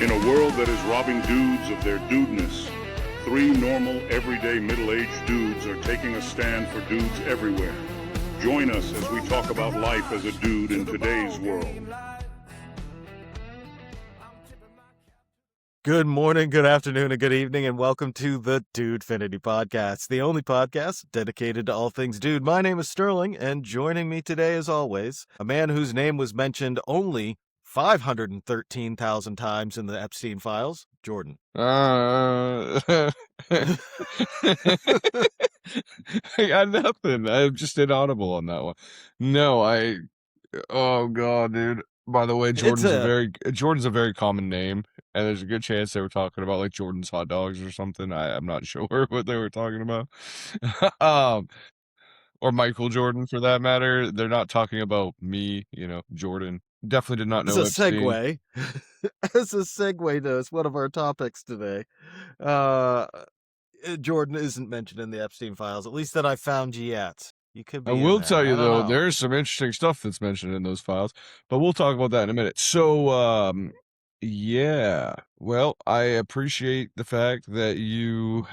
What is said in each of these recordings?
In a world that is robbing dudes of their dudeness, three normal, everyday, middle-aged dudes are taking a stand for dudes everywhere. Join us as we talk about life as a dude in today's world. Good morning, good afternoon, and good evening, and welcome to the Dudefinity podcast, the only podcast dedicated to all things dude. My name is Sterling, and joining me today, as always, a man whose name was mentioned only 513,000 times in the Epstein files, Jordan. I got nothing. I'm just inaudible on that one. No, oh god, dude. By the way, Jordan's a very common name, and there's a good chance they were talking about like Jordan's hot dogs or something. I'm not sure what they were talking about. Or Michael Jordan for that matter. They're not talking about me, Jordan. Definitely did not know Epstein. As a segue to one of our topics today, Jordan isn't mentioned in the Epstein files, at least that I found yet. You could be. I will tell you though, there's some interesting stuff that's mentioned in those files, but we'll talk about that in a minute. So, yeah. Well, I appreciate the fact that you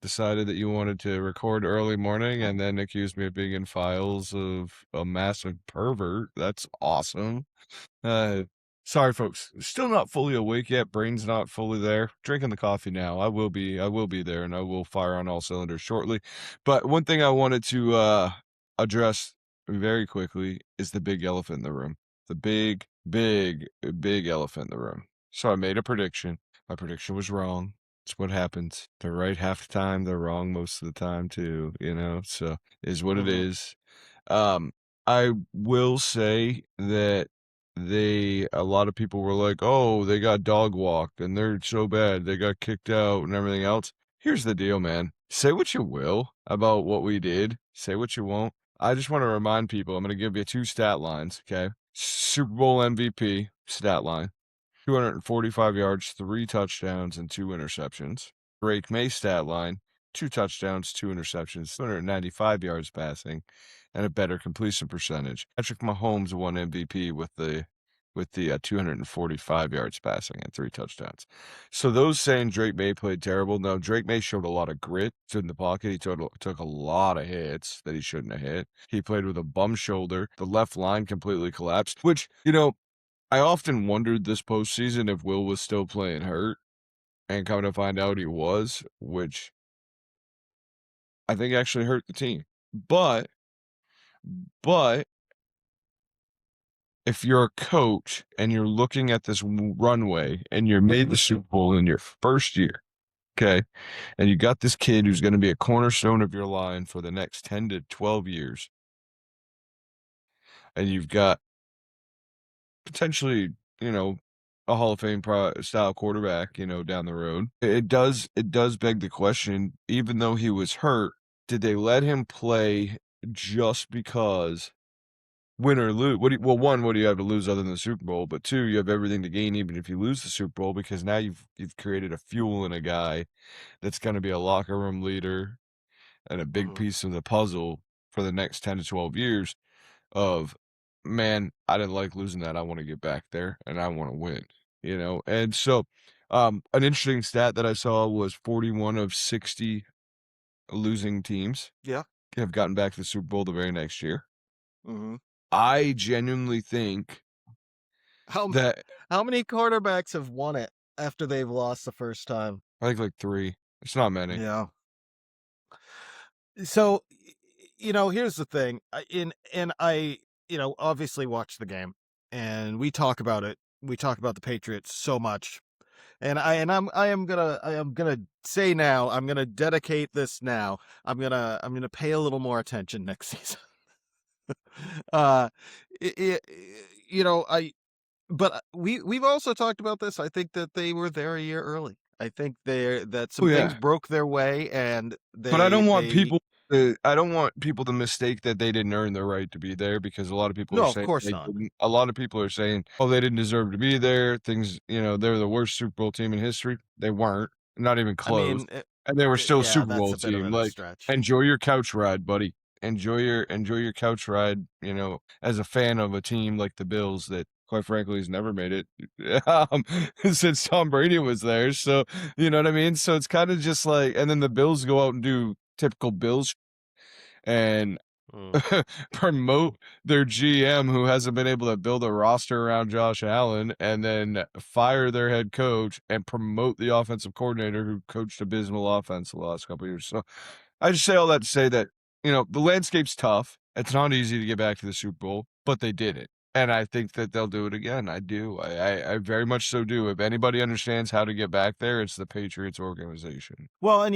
decided that you wanted to record early morning and then accused me of being in files of a massive pervert. That's awesome. Sorry, folks. Still not fully awake yet. Brain's not fully there. Drinking the coffee now. I will be there, and I will fire on all cylinders shortly. But one thing I wanted to address very quickly is the big elephant in the room. The big elephant in the room. So I made a prediction. My prediction was wrong. It's what happens. They're right half the time. They're wrong most of the time too. So is what it is. I will say that a lot of people were like, oh, they got dog walked and they're so bad. They got kicked out and everything else. Here's the deal, man. Say what you will about what we did. Say what you won't. I just want to remind people, I'm going to give you two stat lines, okay? Super Bowl MVP stat line, 245 yards, 3 touchdowns, and 2 interceptions. Drake May stat line, 2 touchdowns, 2 interceptions, 295 yards passing, and a better completion percentage. Patrick Mahomes won MVP with the 245 yards passing and 3 touchdowns. So those saying Drake May played terrible, no, Drake May showed a lot of grit, stood in the pocket. He took a lot of hits that he shouldn't have hit. He played with a bum shoulder. The left line completely collapsed, which, I often wondered this postseason if Will was still playing hurt, and come to find out he was, which I think actually hurt the team. But if you're a coach and you're looking at this runway and you're made the Super Bowl in your first year, okay, and you got this kid who's going to be a cornerstone of your line for the next 10 to 12 years, and you've got potentially, a Hall of Fame style quarterback, down the road. It does beg the question, even though he was hurt, did they let him play just because win or lose? One, what do you have to lose other than the Super Bowl? But two, you have everything to gain even if you lose the Super Bowl, because now you've created a fuel in a guy that's going to be a locker room leader and a big piece of the puzzle for the next 10 to 12 years of, man, I didn't like losing that. I want to get back there and I want to win, And so an interesting stat that I saw was 41 of 60 losing teams have gotten back to the Super Bowl the very next year. I genuinely think how many quarterbacks have won it after they've lost the first time? I think like 3. It's not many. Yeah. So, here's the thing. I obviously watch the game, and we talk about it. We talk about the Patriots so much, and I am gonna say now. I'm gonna dedicate this now. I'm gonna pay a little more attention next season. But we've also talked about this. I think that they were there a year early. I think that some things broke their way, and but I don't want people to mistake that they didn't earn the right to be there, because a lot of people are saying, of course not. A lot of people are saying, oh, they didn't deserve to be there. Things, they're the worst Super Bowl team in history. They weren't, not even close, and they were still a Super Bowl team. Like, enjoy your couch ride, buddy. Enjoy your couch ride. As a fan of a team like the Bills that quite frankly, he's never made it since Tom Brady was there. So, you know what I mean? So it's kind of just like, and then the Bills go out and do typical Bills and Mm. promote their GM who hasn't been able to build a roster around Josh Allen, and then fire their head coach and promote the offensive coordinator who coached abysmal offense the last couple of years. So I just say all that to say that, you know, the landscape's tough. It's not easy to get back to the Super Bowl, but they did it. And I think that they'll do it again. I do. I very much so do. If anybody understands how to get back there, it's the Patriots organization. Well, and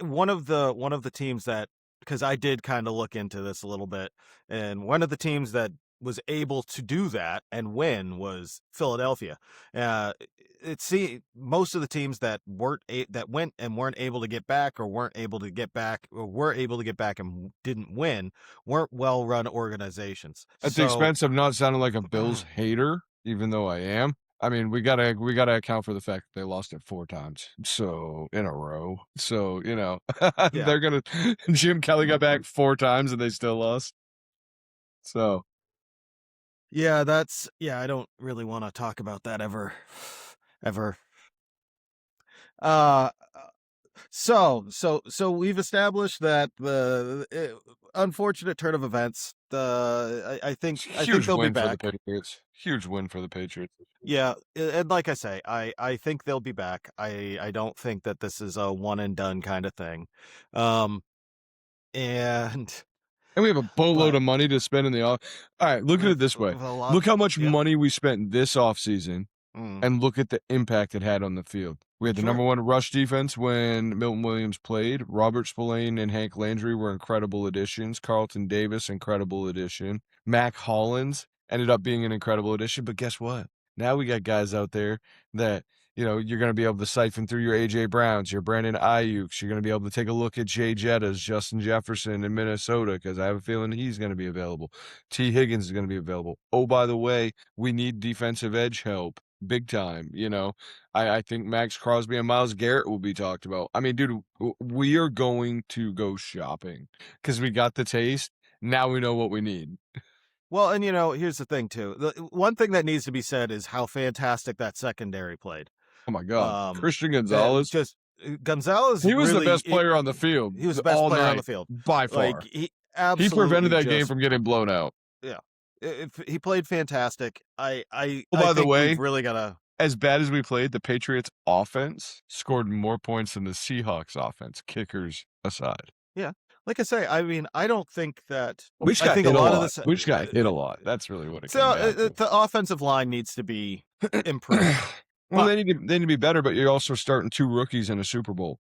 one of the teams that, because I did kind of look into this a little bit, and one of the teams that was able to do that and win was Philadelphia. Uh, most of the teams that that went and weren't able to get back, or weren't able to get back, or were able to get back and didn't win, weren't well-run organizations. At the So expense of not sounding like a Bills hater, even though I am. I mean, we gotta account for the fact that they lost it 4 times, so in a row. So, you know, yeah. they're gonna Jim Kelly got back 4 times and they still lost. So Yeah, I don't really want to talk about that ever. Ever. Uh so we've established that the unfortunate turn of events. I think huge they'll be win for the back. Patriots. Huge win for the Patriots. Yeah, and like I say, I think they'll be back. I don't think that this is a one and done kind of thing. Um and And we have a boatload but of money to spend in the off. All right, look at it this way. a lot. Look how much Yeah. money we spent this offseason. Mm, And look at the impact it had on the field. We had the sure. number 1 rush defense when Milton Williams played. Robert Spillane and Hank Landry were incredible additions. Carlton Davis, incredible addition. Mac Hollins ended up being an incredible addition. But guess what? Now we got guys out there that, you know, you're going to be able to siphon through your A.J. Browns, your Brandon Ayuk's. You're going to be able to take a look at Jay Jettas, Justin Jefferson in Minnesota, because I have a feeling he's going to be available. T. Higgins is going to be available. Oh, by the way, we need defensive edge help. Big time, you know. I think Max Crosby and Myles Garrett will be talked about. I mean, dude, we are going to go shopping because we got the taste. Now we know what we need. Well, and here's the thing too. The one thing that needs to be said is how fantastic that secondary played. Oh my God, Christian That Gonzalez. just Gonzalez. He was the really, best player on the field. He was the best all player night, on the field by far. Like he absolutely He prevented that game from getting blown out. Yeah, he played fantastic. By I the think way, we've really gotta. As bad as we played, the Patriots offense scored more points than the Seahawks offense, kickers aside. Yeah, like I say, I mean, I don't think that. We just I got think hit a lot of lot. this. We just got hit a lot. That's really what it came So down to. the offensive line needs to be improved. Well, they need to be better, but you're also starting 2 rookies in a Super Bowl.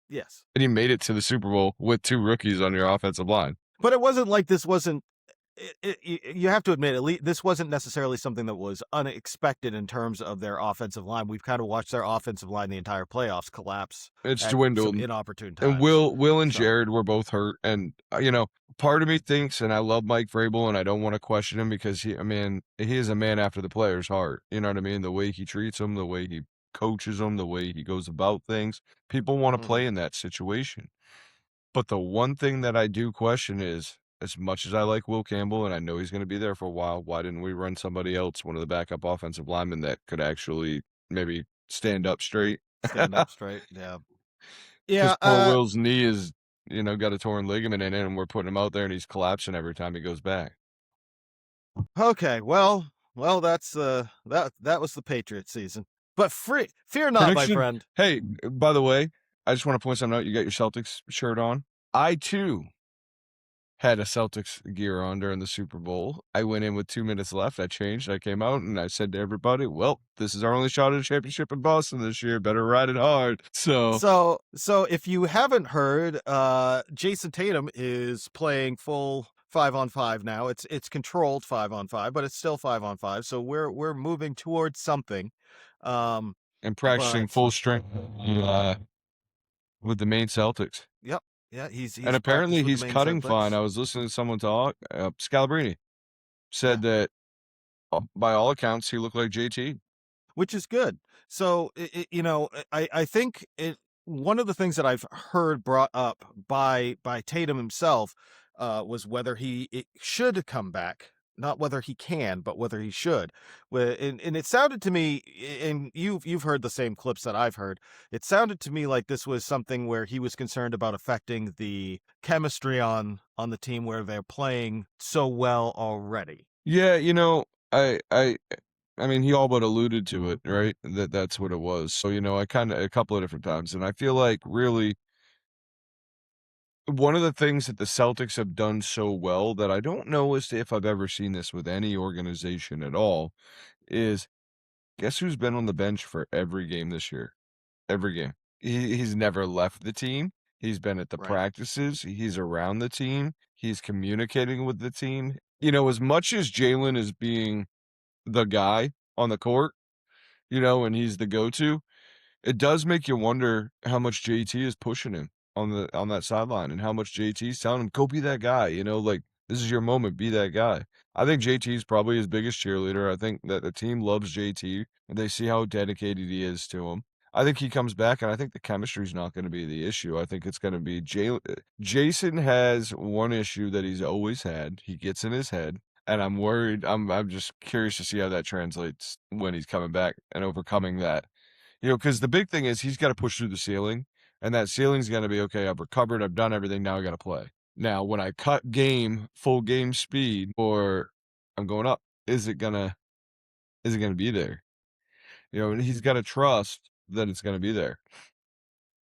Yes, And you made it to the Super Bowl with 2 rookies on your offensive line. but it wasn't like this wasn't. You have to admit, at least this wasn't necessarily something that was unexpected in terms of their offensive line. We've kind of watched their offensive line the entire playoffs collapse. It's at dwindled. some inopportune times. And Will and Jared were both hurt. And, you know, part of me thinks, and I love Mike Vrabel, and I don't want to question him because he is a man after the player's heart. You know what I mean? The way he treats them, the way he coaches them, the way he goes about things. People want to play in that situation. But the one thing that I do question is, as much as I like Will Campbell and I know he's going to be there for a while, why didn't we run somebody else, one of the backup offensive linemen that could actually maybe stand up straight? Stand up straight, yeah. Because poor Will's knee is, got a torn ligament in it, and we're putting him out there, and he's collapsing every time he goes back. Okay, well, that's that was the Patriots season. But fear not, my friend. Hey, by the way, I just want to point something out. You got your Celtics shirt on. I too had a Celtics gear on during the Super Bowl. I went in with 2 minutes left. I changed. I came out and I said to everybody, well, this is our only shot at a championship in Boston this year. Better ride it hard. So if you haven't heard, Jason Tatum is playing full 5-on-5 now. It's controlled 5-on-5, but it's still 5-on-5. So we're moving towards something. And practicing full strength with the main Celtics. Yep. Yeah, he's and apparently he's cutting fine. I was listening to someone talk. Scalabrini said that by all accounts he looked like JT, which is good. So I think one of the things that I've heard brought up by Tatum himself was whether he should come back not whether he can, but whether he should. And it sounded to me, and you've heard the same clips that I've heard. It sounded to me like this was something where he was concerned about affecting the chemistry on the team where they're playing so well already. Yeah, you know, I mean, he all but alluded to it, right? That's what it was. So, you know, I kind of a couple of different times, and I feel like really one of the things that the Celtics have done so well that I don't know as to if I've ever seen this with any organization at all is guess who's been on the bench for every game this year? Every game. He's never left the team. He's been at the Right. practices. He's around the team. He's communicating with the team. You know, as much as Jalen is being the guy on the court, you know, and he's the go-to, it does make you wonder how much JT is pushing him on that sideline and how much JT's telling him, "Go be that guy," you know, like, "This is your moment, be that guy." I think JT is probably his biggest cheerleader. I think that the team loves JT, and they see how dedicated he is to him. I think he comes back, and I think the chemistry's not gonna be the issue. I think it's gonna be Jason has one issue that he's always had. He gets in his head, and I'm worried I'm just curious to see how that translates when he's coming back and overcoming that. You know, because the big thing is he's gotta push through the ceiling, and that ceiling's gonna be, "Okay, I've recovered, I've done everything, now I gotta play." Now, when I cut full game speed, or I'm going up, is it gonna be there? You know, and he's gotta trust that it's gonna be there.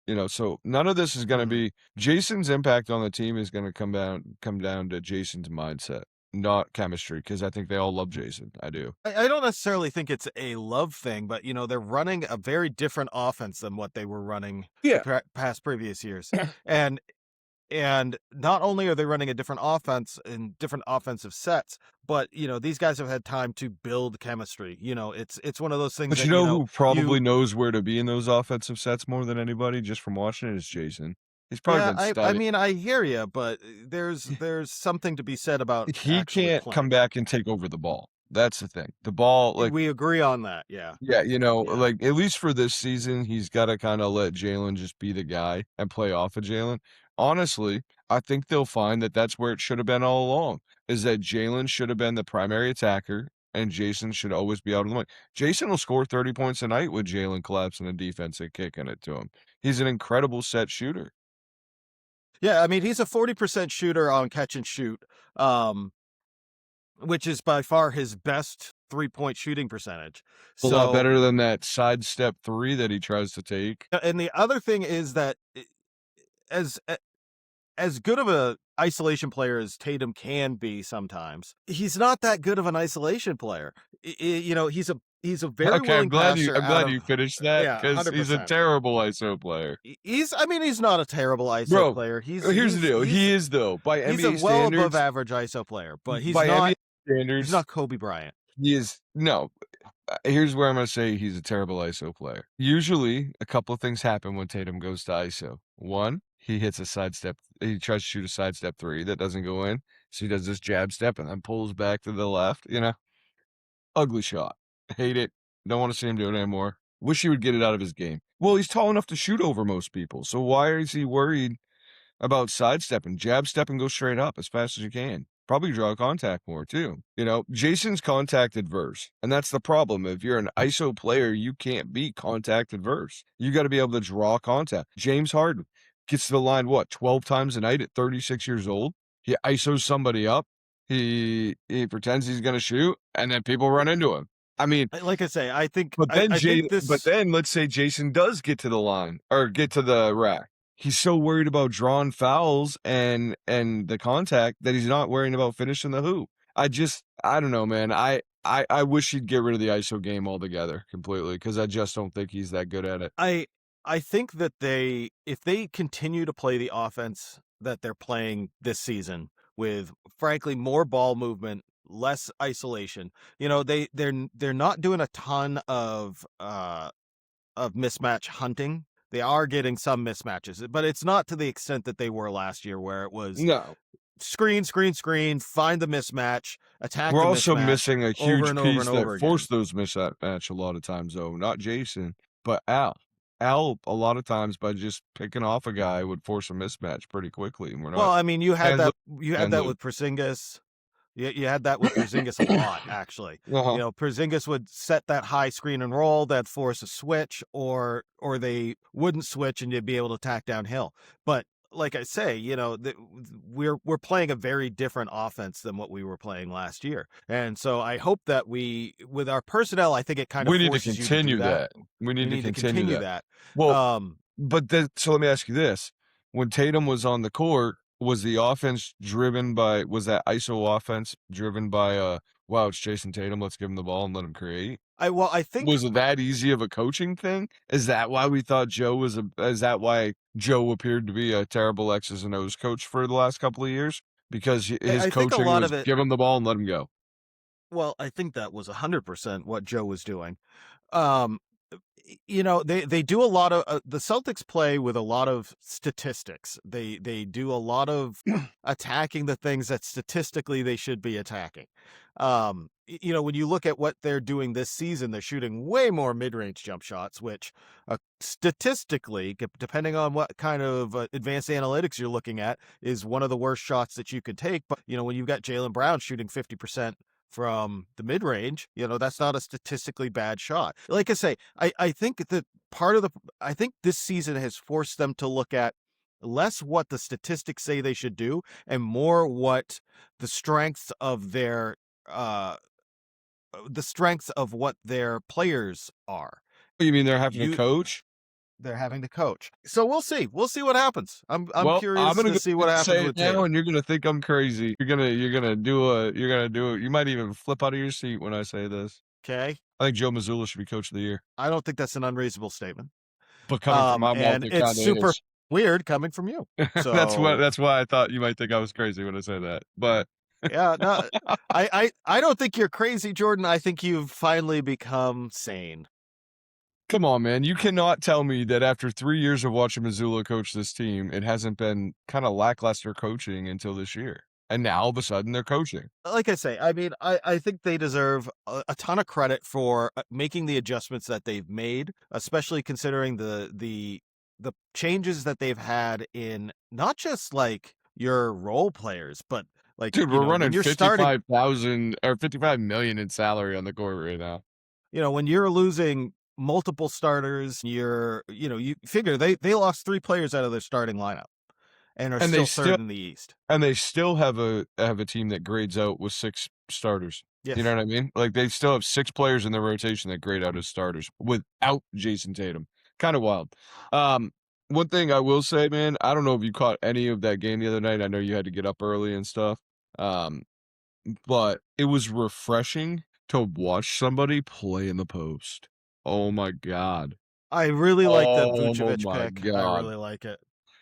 You know, so none of this is gonna Mhm. be Jason's impact on the team is gonna come down to Jason's mindset, not chemistry, because I think they all love Jason. I do. I don't necessarily think it's a love thing, but they're running a very different offense than what they were running the Yeah. past previous years. And And not only are they running a different offense and different offensive sets, but these guys have had time to build chemistry. It's one of those things But you that know who probably you knows where to be in those offensive sets more than anybody just from watching it is Jason. He's probably yeah, been I studying. mean I hear you, but there's something to be said about He actually can't come playing. back and take over the ball. That's the thing. The ball, like, We agree on that. Yeah. yeah, you know, Yeah. like, at least for this season, he's gotta kinda let Jalen just be the guy and play off of Jalen. Honestly, I think they'll find that that's where it should have been all along, is that Jalen should have been the primary attacker, and Jason should always be out of the way. Jason will score 30 points a night with Jalen collapsing the defense and kicking it to him. He's an incredible set shooter. Yeah, I mean he's a 40% shooter on catch and shoot. Which is by far his best 3-point shooting percentage. A lot So, better than that sidestep 3 that he tries to take. and the other thing is that as as good of a isolation player as Tatum can be sometimes, he's not that good of an isolation player. He's a very Okay, willing passer I'm out glad of you finished that yeah, because he's a 100%. terrible ISO player. He's I mean he's not a terrible ISO Bro, player. He's here's the he's deal, he's he is though, he's a well above average ISO player, but by NBA he's standards, not Kobe Bryant. he is no, here's where I'm gonna say he's a terrible ISO player. Usually, a couple of things happen when Tatum goes to ISO. One, he tries to shoot a sidestep 3 that doesn't go in, so he does this jab step and then pulls back to the left, you know? Ugly shot. Hate it. Don't wanna see him do it anymore. Wish he would get it out of his game. Well, he's tall enough to shoot over most people, so why is he worried about sidestepping? Jab step and go straight up as fast as you can. Probably draw contact more too. You know, Jason's contact adverse, and that's the problem. If you're an ISO player, you can't be contact adverse. You got to be able to draw contact. James Harden gets to the line, what, 12 times a night at 36 years old? He ISOs somebody up. He pretends he's going to shoot, and then people run into him. I mean, Like I say, I think but this then let's say Jason does get to the line or get to the rack. He's so worried about drawing fouls and the contact that he's not worrying about finishing the hoop. I don't know, man. I wish he'd get rid of the ISO game altogether completely because I just don't think he's that good at it. I think that if they continue to play the offense that they're playing this season with frankly more ball movement, less isolation, they're not doing a ton of mismatch hunting. They are getting some mismatches, but it's not to the extent that they were last year where it was No, screen, screen, screen, find the mismatch, attack we're the also mismatch missing a over huge and over piece and that over again. forced those mismatch a lot of times, though. Not Jason, but Al. Al, a lot of times by just picking off a guy, would force a mismatch pretty quickly, and we're Well, not. I mean, And look, you had and that look. with Porzingis. You had that with Porzingis a lot, actually. Uh-huh. You know, Porzingis would set that high screen and roll that force a switch, or they wouldn't switch and you'd be able to attack downhill. But like I say, you know, we're playing a very different offense than what we were playing last year. And so I hope that with our personnel, I think it kind of We need to forces you to do continue that. that. We need We to need to continue continue that. that. Well, Um, but then, so let me ask you this. When Tatum was on the court, was the offense driven by, was that ISO offense driven by, wow, it's Jason Tatum, let's give him the ball and let him create? I think Was it that easy of a coaching thing? Is that why we thought is that why Joe appeared to be a terrible X's and O's coach for the last couple of years? Because his I think a coaching lot was of it. give him the ball and let him go. Well, I think that was 100% what Joe was doing. Um, you know, they do a lot of the Celtics play with a lot of statistics. They do a lot of attacking the things that statistically they should be attacking. You know, when you look at what they're doing this season, they're shooting way more mid-range jump shots, which statistically, depending on what kind of advanced analytics you're looking at, is one of the worst shots that you could take. But you know, when you've got Jaylen Brown shooting 50% from the mid range, you know, that's not a statistically bad shot. Like I say, I think that I think this season has forced them to look at less what the statistics say they should do and more what the strengths of what their players are. You mean they're having to You coach? They're having to coach. So we'll see. We'll see what happens. I'm Well, I'm curious gonna to go see ahead what and happens say it with now, Tatum. and you're gonna think I'm crazy. You might even flip out of your seat when I say this. Okay? I think Joe Mazzulla should be coach of the year. I don't think that's an unreasonable statement. But coming from my mouth, And it it's kinda super is. weird coming from you. So That's why I thought you might think I was crazy when I say that. But yeah, no, I don't think you're crazy, Jordan. I think you've finally become sane. come on, man. You cannot tell me that after 3 years of watching Mazzulla coach this team, it hasn't been kinda lackluster coaching until this year. And now all of a sudden they're coaching. Like I say, I mean, I think they deserve a ton of credit for making the adjustments that they've made, especially considering the changes that they've had in not just like your role players, but like, Dude, you we're know, when running you're starting, 55,000 or 55,000,000 in salary on the court right now. you know, when you're losing multiple starters, you know, you figure they lost 3 players out of their starting lineup and are And they still still third in the East. And they still have a team that grades out with 6 starters. You know Yes. what I mean? Like, they still have 6 players in their rotation that grade out as starters without Jason Tatum. Kinda wild. Um, One thing I will say, man, I don't know if you caught any of that game the other night. I know you had to get up early and stuff. Um, but it was refreshing to watch somebody play in the post. Oh my god. I really like the Oh Vucevic my pick. I god. really like it.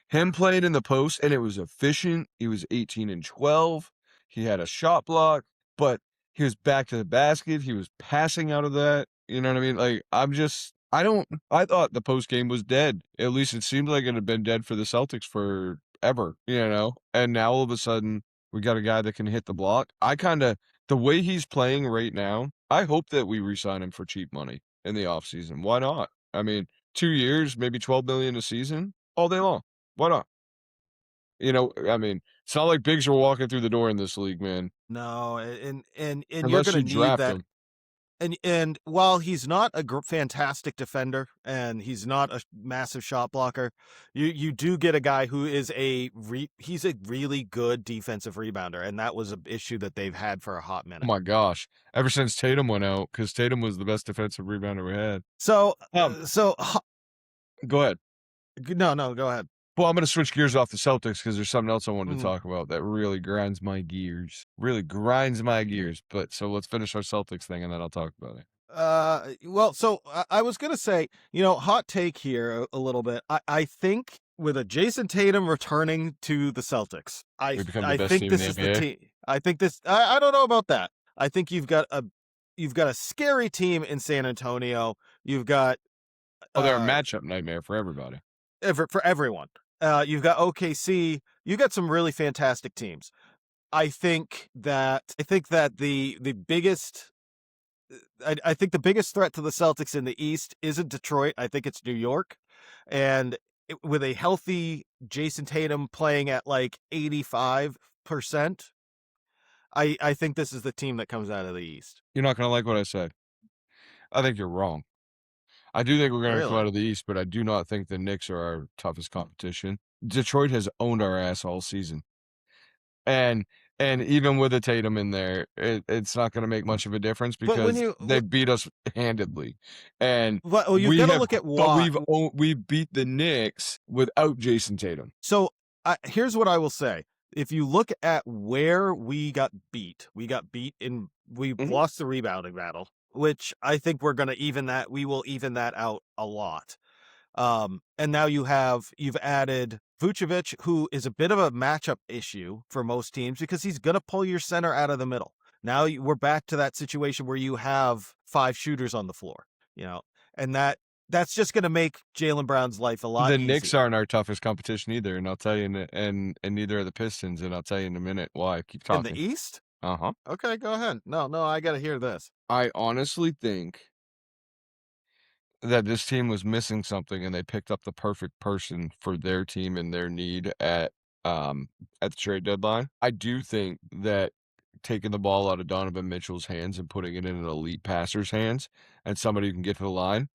Him playing in the post, and it was efficient. He was 18 and 12. He had a shot block, but he was back to the basket. He was passing out of that. You know what I mean? Like, I thought the post game was dead. At least it seemed like it had been dead for the Celtics forever, you know? And now all of a sudden, we got a guy that can hit the block. The way he's playing right now, I hope that we re-sign him for cheap money in the offseason. Why not? I mean, 2 years, maybe 12 million a season, all day long. Why not? You know, I mean, it's not like bigs are walking through the door in this league, man, No, and you're unless gonna you need draft that. them. And while he's not a fantastic defender and he's not a massive shot blocker, you do get a guy who is he's a really good defensive rebounder, and that was an issue that they've had for a hot Oh minute. my gosh. Ever since Tatum went out, because Tatum was the best defensive rebounder we had. So Um, go ahead. no, go ahead. Well, I'm gonna switch gears off the Celtics because there's something else I wanted to Mhm. talk about that really grinds my gears. Really grinds my gears. But so let's finish our Celtics thing and then I'll talk about it. Well, so I was gonna say, you know, hot take here a little bit. I think with a Jason Tatum returning to the Celtics, We become the I best think team in this the is the NBA. team. I think this. I don't know about that. I think you've got a scary team in San Antonio. You've got Oh, they're a uh matchup nightmare for everybody. for everyone. You've got OKC. You got some really fantastic teams. I think that the biggest I think the biggest threat to the Celtics in the East isn't Detroit. I think it's New York. And with a healthy Jason Tatum playing at like 85%, I think this is the team that comes out of the East. You're not gonna like what I said. I think you're wrong. I do think we're gonna come out Really? of the East, but I do not think the Knicks are our toughest competition. Detroit has owned our ass all season. And even with a Tatum in there, it's not gonna make much of a difference But when because you they beat us handedly. And well, you we got to have look at but why. we've beat the Knicks without Jason Tatum. So here's what I will say: if you look at where we got beat in we Mhm. lost the rebounding battle, which I think we're gonna even that we will even that out a lot. And now you've added Vucevic, who is a bit of a matchup issue for most teams because he's gonna pull your center out of the middle. Now we're back to that situation where you have 5 shooters on the floor, you know, and that's just gonna make Jalen Brown's life a lot The Knicks easier. aren't our toughest competition either, and I'll tell you and neither are the Pistons, and I'll tell you in a minute why. Keep In the talking. East? Uh-huh. Okay, go ahead. No, I gotta hear this. I honestly think that this team was missing something and they picked up the perfect person for their team and their need at the trade deadline. I do think that taking the ball out of Donovan Mitchell's hands and putting it in an elite passer's hands and somebody who can get to the line,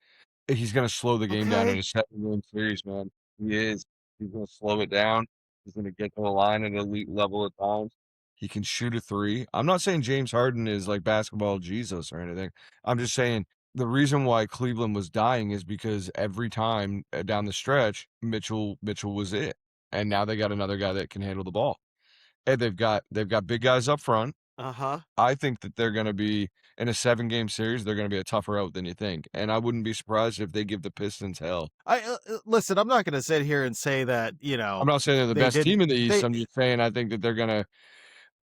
he's gonna slow the game down in Okay. a 7-game series, man. He is. He's gonna slow it down. He's gonna get to the line at an elite level at times. He can shoot a three. I'm not saying James Harden is like basketball Jesus or anything. I'm just saying the reason why Cleveland was dying is because every time down the stretch, Mitchell was it. And now they got another guy that can handle the ball. And they've got big guys up front. Uh-huh. I think that they're gonna be in a 7-game series, they're gonna be a tougher out than you think, and I wouldn't be surprised if they give the Pistons hell. Listen, I'm not gonna sit here and say that, I'm not saying they're the they best didn't team in the East, they I'm just saying I think that they're gonna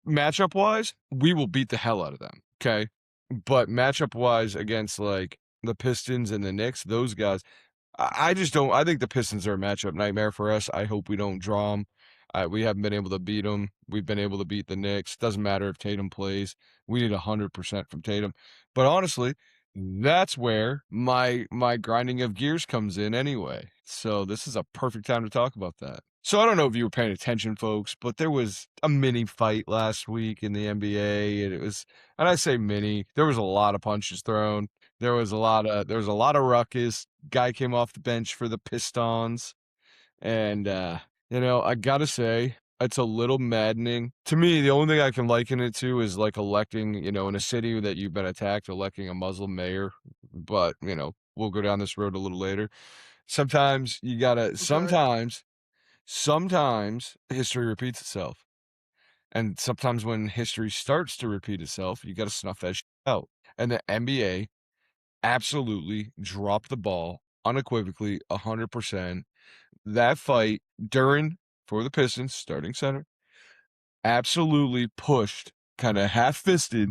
matchup-wise, we will beat the hell out of them, okay? But matchup-wise against, like, the Pistons and the Knicks, those guys, I just don't. I think the Pistons are a matchup nightmare for us. I hope we don't draw them. We haven't been able to beat them. We've been able to beat the Knicks. Doesn't matter if Tatum plays. We need 100% from Tatum. But honestly, that's where my grinding of gears comes in anyway. So this is a perfect time to talk about that. So I don't know if you were paying attention, folks, but there was a mini fight last week in the NBA, and and I say mini, there was a lot of punches thrown. There was a lot of ruckus. Guy came off the bench for the Pistons, and I gotta say it's a little maddening to me. The only thing I can liken it to is like electing, in a city that you've been attacked, electing a Muslim mayor. But we'll go down this road a little later. Sometimes you gotta. okay. Sometimes history repeats itself, and sometimes when history starts to repeat itself, you gotta snuff that shit out. And the NBA absolutely dropped the ball unequivocally 100%. That fight for the Pistons, starting center, absolutely kind of half-fisted,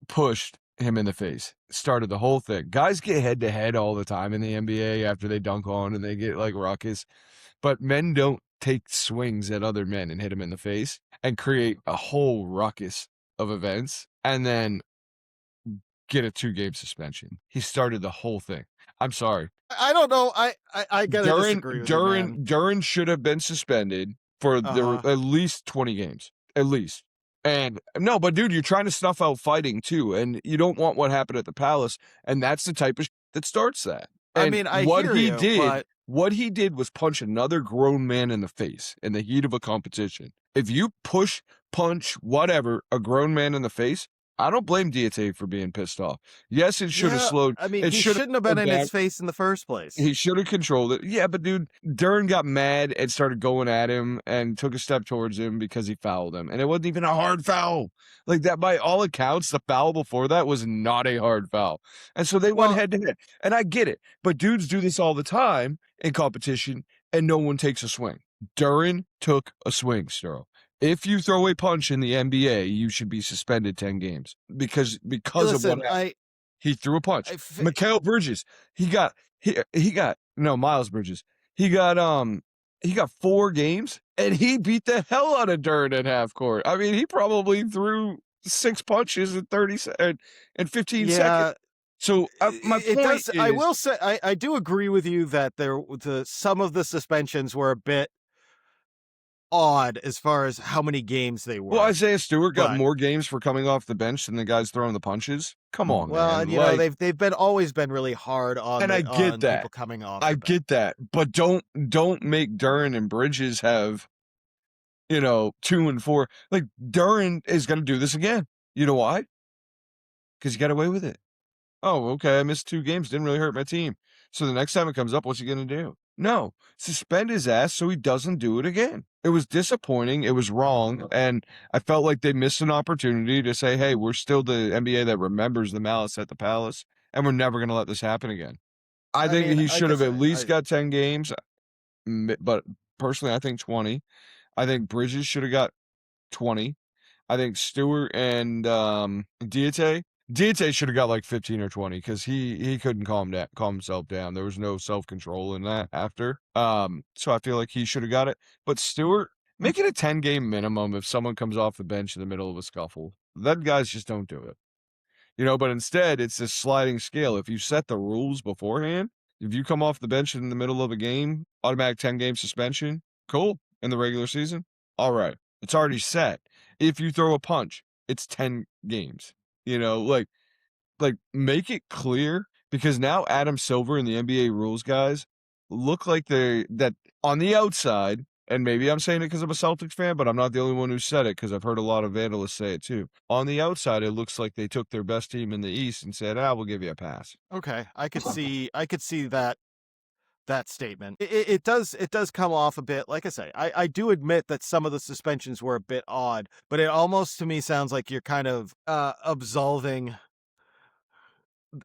pushed him in the face. Started the whole thing. Guys get head-to-head all the time in the NBA after they dunk on and they get like ruckus, but men don't take swings at other men and hit them in the face and create a whole ruckus of events and then get a 2-game suspension. He started the whole thing. I'm sorry. I don't know. I gotta Duran disagree with you, man. Duran Duran should have been suspended for Uh-huh. at least 20 games. At least. And no, but dude, you're trying to snuff out fighting too, and you don't want what happened at the Palace, and that's the type of that starts that. I And mean, I hear you, but what he did was punch another grown man in the face in the heat of a competition. If you push, punch, whatever, a grown man in the face, I don't blame Diate for being pissed off. Yes, it should have yeah, slowed. I mean, It he should have shouldn't have been slowed in down. his face in the first place. He should have controlled it. Yeah, but dude, Dern got mad and started going at him and took a step towards him because he fouled him. And it wasn't even a hard foul. Like that, by all accounts, the foul before that was not a hard foul. And so they went Well, head to head. And I get it. But dudes do this all the time in competition and no one takes a swing. Duran took a swing, Sterl. If you throw a punch in the NBA, you should be suspended 10 games because of what listen, happened. He threw a punch. I f- Mikal Bridges, he got no Miles Bridges. He got 4 games and he beat the hell out of Durant at half court. I mean, he probably threw 6 punches in 15 seconds. yeah, So my it point does. I is, will say, I do agree with you that some of the suspensions were a bit odd as far as how many games they were. Well, Isaiah Stewart got but- more games for coming off the bench than the guys throwing the punches. Come on, Well, man. and you know they've been always been really hard on And I get on that. people coming off. I get that, but don't make Duren and Bridges have, 2 and 4. Like Duren is going to do this again. You know why? Because he got away with it. Oh, okay. I missed 2 games. Didn't really hurt my team. So the next time it comes up, what's he going to do? No, suspend his ass so he doesn't do it again. It was disappointing. It was wrong. And I felt like they missed an opportunity to say, hey, we're still the NBA that remembers the malice at the Palace, and we're never going to let this happen again. I think mean, he like should I have at said, least got 10 games, but personally, I think 20. I think Bridges should have got 20. I think Stewart and Diete should have got like 15 or 20 because he couldn't calm himself down. There was no self-control in that after. So I feel like he should have got it. But Stewart, make it a 10-game minimum if someone comes off the bench in the middle of a scuffle. Then guys just don't do it. But instead it's this sliding scale. If you set the rules beforehand, if you come off the bench in the middle of a game, automatic 10-game suspension, cool. In the regular season, all right. It's already set. If you throw a punch, it's 10 games. Like make it clear, because now Adam Silver and the NBA rules guys look like that on the outside, and maybe I'm saying it because I'm a Celtics fan, but I'm not the only one who said it because I've heard a lot of analysts say it too. On the outside, it looks like they took their best team in the East and said, we'll give you a pass. Okay, I could see that statement. It does come off a bit. Like I say, I do admit that some of the suspensions were a bit odd, but it almost to me sounds like you're kind of absolving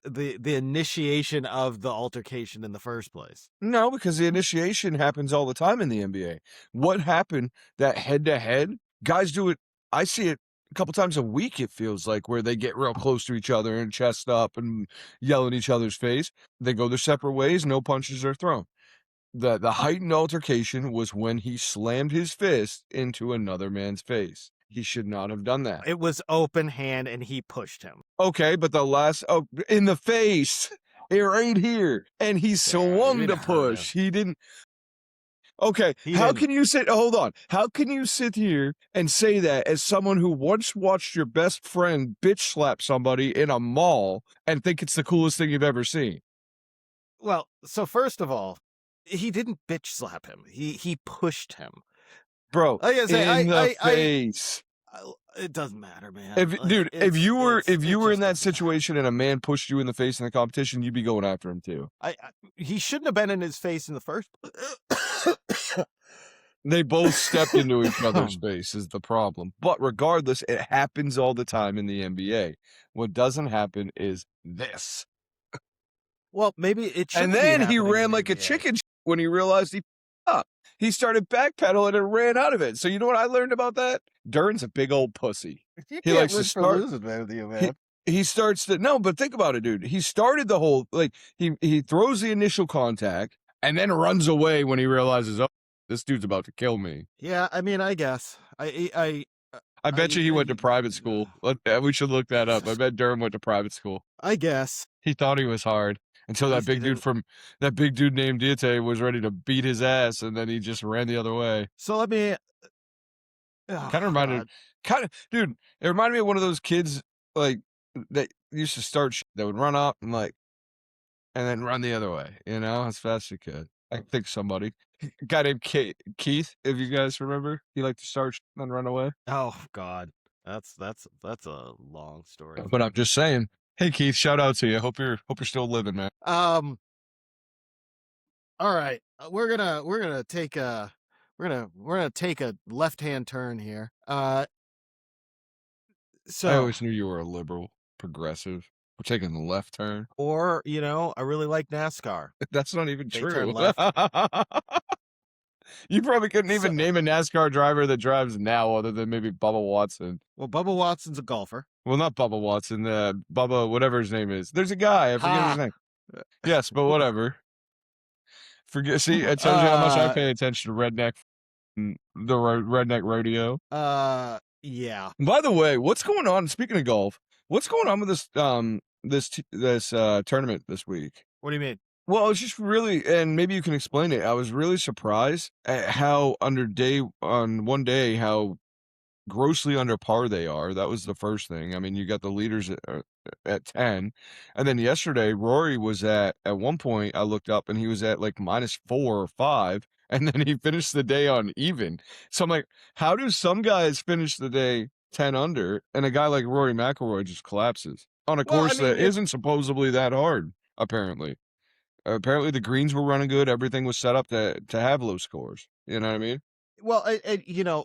the initiation of the altercation in the first place. No, because the initiation happens all the time in the NBA. What happened, that head-to-head, guys do it, I see it a couple times a week, it feels like, where they get real close to each other and chest up and yell in each other's face. They go their separate ways, no punches are thrown. The heightened altercation was when he slammed his fist into another man's face. He should not have done that. It was open hand and he pushed him. Okay, but in the face, right here, and he swung to push. He didn't. Okay, can you sit? Hold on. How can you sit here and say that as someone who once watched your best friend bitch slap somebody in a mall and think it's the coolest thing you've ever seen? Well, so first of all, he didn't bitch slap him. He pushed him. Bro, in the face. It doesn't matter, man. If you were in that situation and a man pushed you in the face in the competition, you'd be going after him too. He shouldn't have been in his face in the first place. They both stepped into each other's face is the problem. But regardless, it happens all the time in the NBA. What doesn't happen is this. Well, maybe it should. And then he ran like a chicken when he realized he up. He started backpedaling and ran out of it. So you know what I learned about that? Duren's a big old pussy. He likes to start losing, man. He starts to no, but think about it, dude. He started the whole he throws the initial contact and then runs away when he realizes, oh, this dude's about to kill me. Yeah, I mean, I guess I bet you he went to private school. We should look that up. I bet Duren went to private school. I guess he thought he was hard. Until that big dude named Diete was ready to beat his ass, and then he just ran the other way. So let me. Dude, it reminded me of one of those kids like that used to start that would run up and then run the other way, as fast as you could. I think somebody, a guy named Keith, if you guys remember, he liked to start and run away. Oh God, that's a long story. But I'm just saying. Hey Keith, shout out to you. Hope you're still living, man. All right, we're gonna take a left-hand turn here. So I always knew you were a liberal, progressive. We're taking the left turn. Or I really like NASCAR. That's not even true. Turn left. You probably couldn't even name a NASCAR driver that drives now other than maybe Bubba Watson. Well, Bubba Watson's a golfer. Well, not Bubba Watson. Bubba, whatever his name is. There's a guy. I forget his name. Yes, but whatever. See, I told you how much I pay attention to the redneck rodeo. Yeah. By the way, what's going on? Speaking of golf, what's going on with this tournament this week? What do you mean? Well, I was just really, and maybe you can explain it. I was really surprised at how on one day, how grossly under par they are. That was the first thing. I mean, you got the leaders at 10, and then yesterday Rory was at one point I looked up and he was at like -4 or 5, and then he finished the day on even. So I'm like, how do some guys finish the day 10 under, and a guy like Rory McIlroy just collapses on a Well, I course mean, that it's isn't supposedly that hard? Apparently, apparently the greens were running good. Everything was set up to have low scores. You know what I mean? well,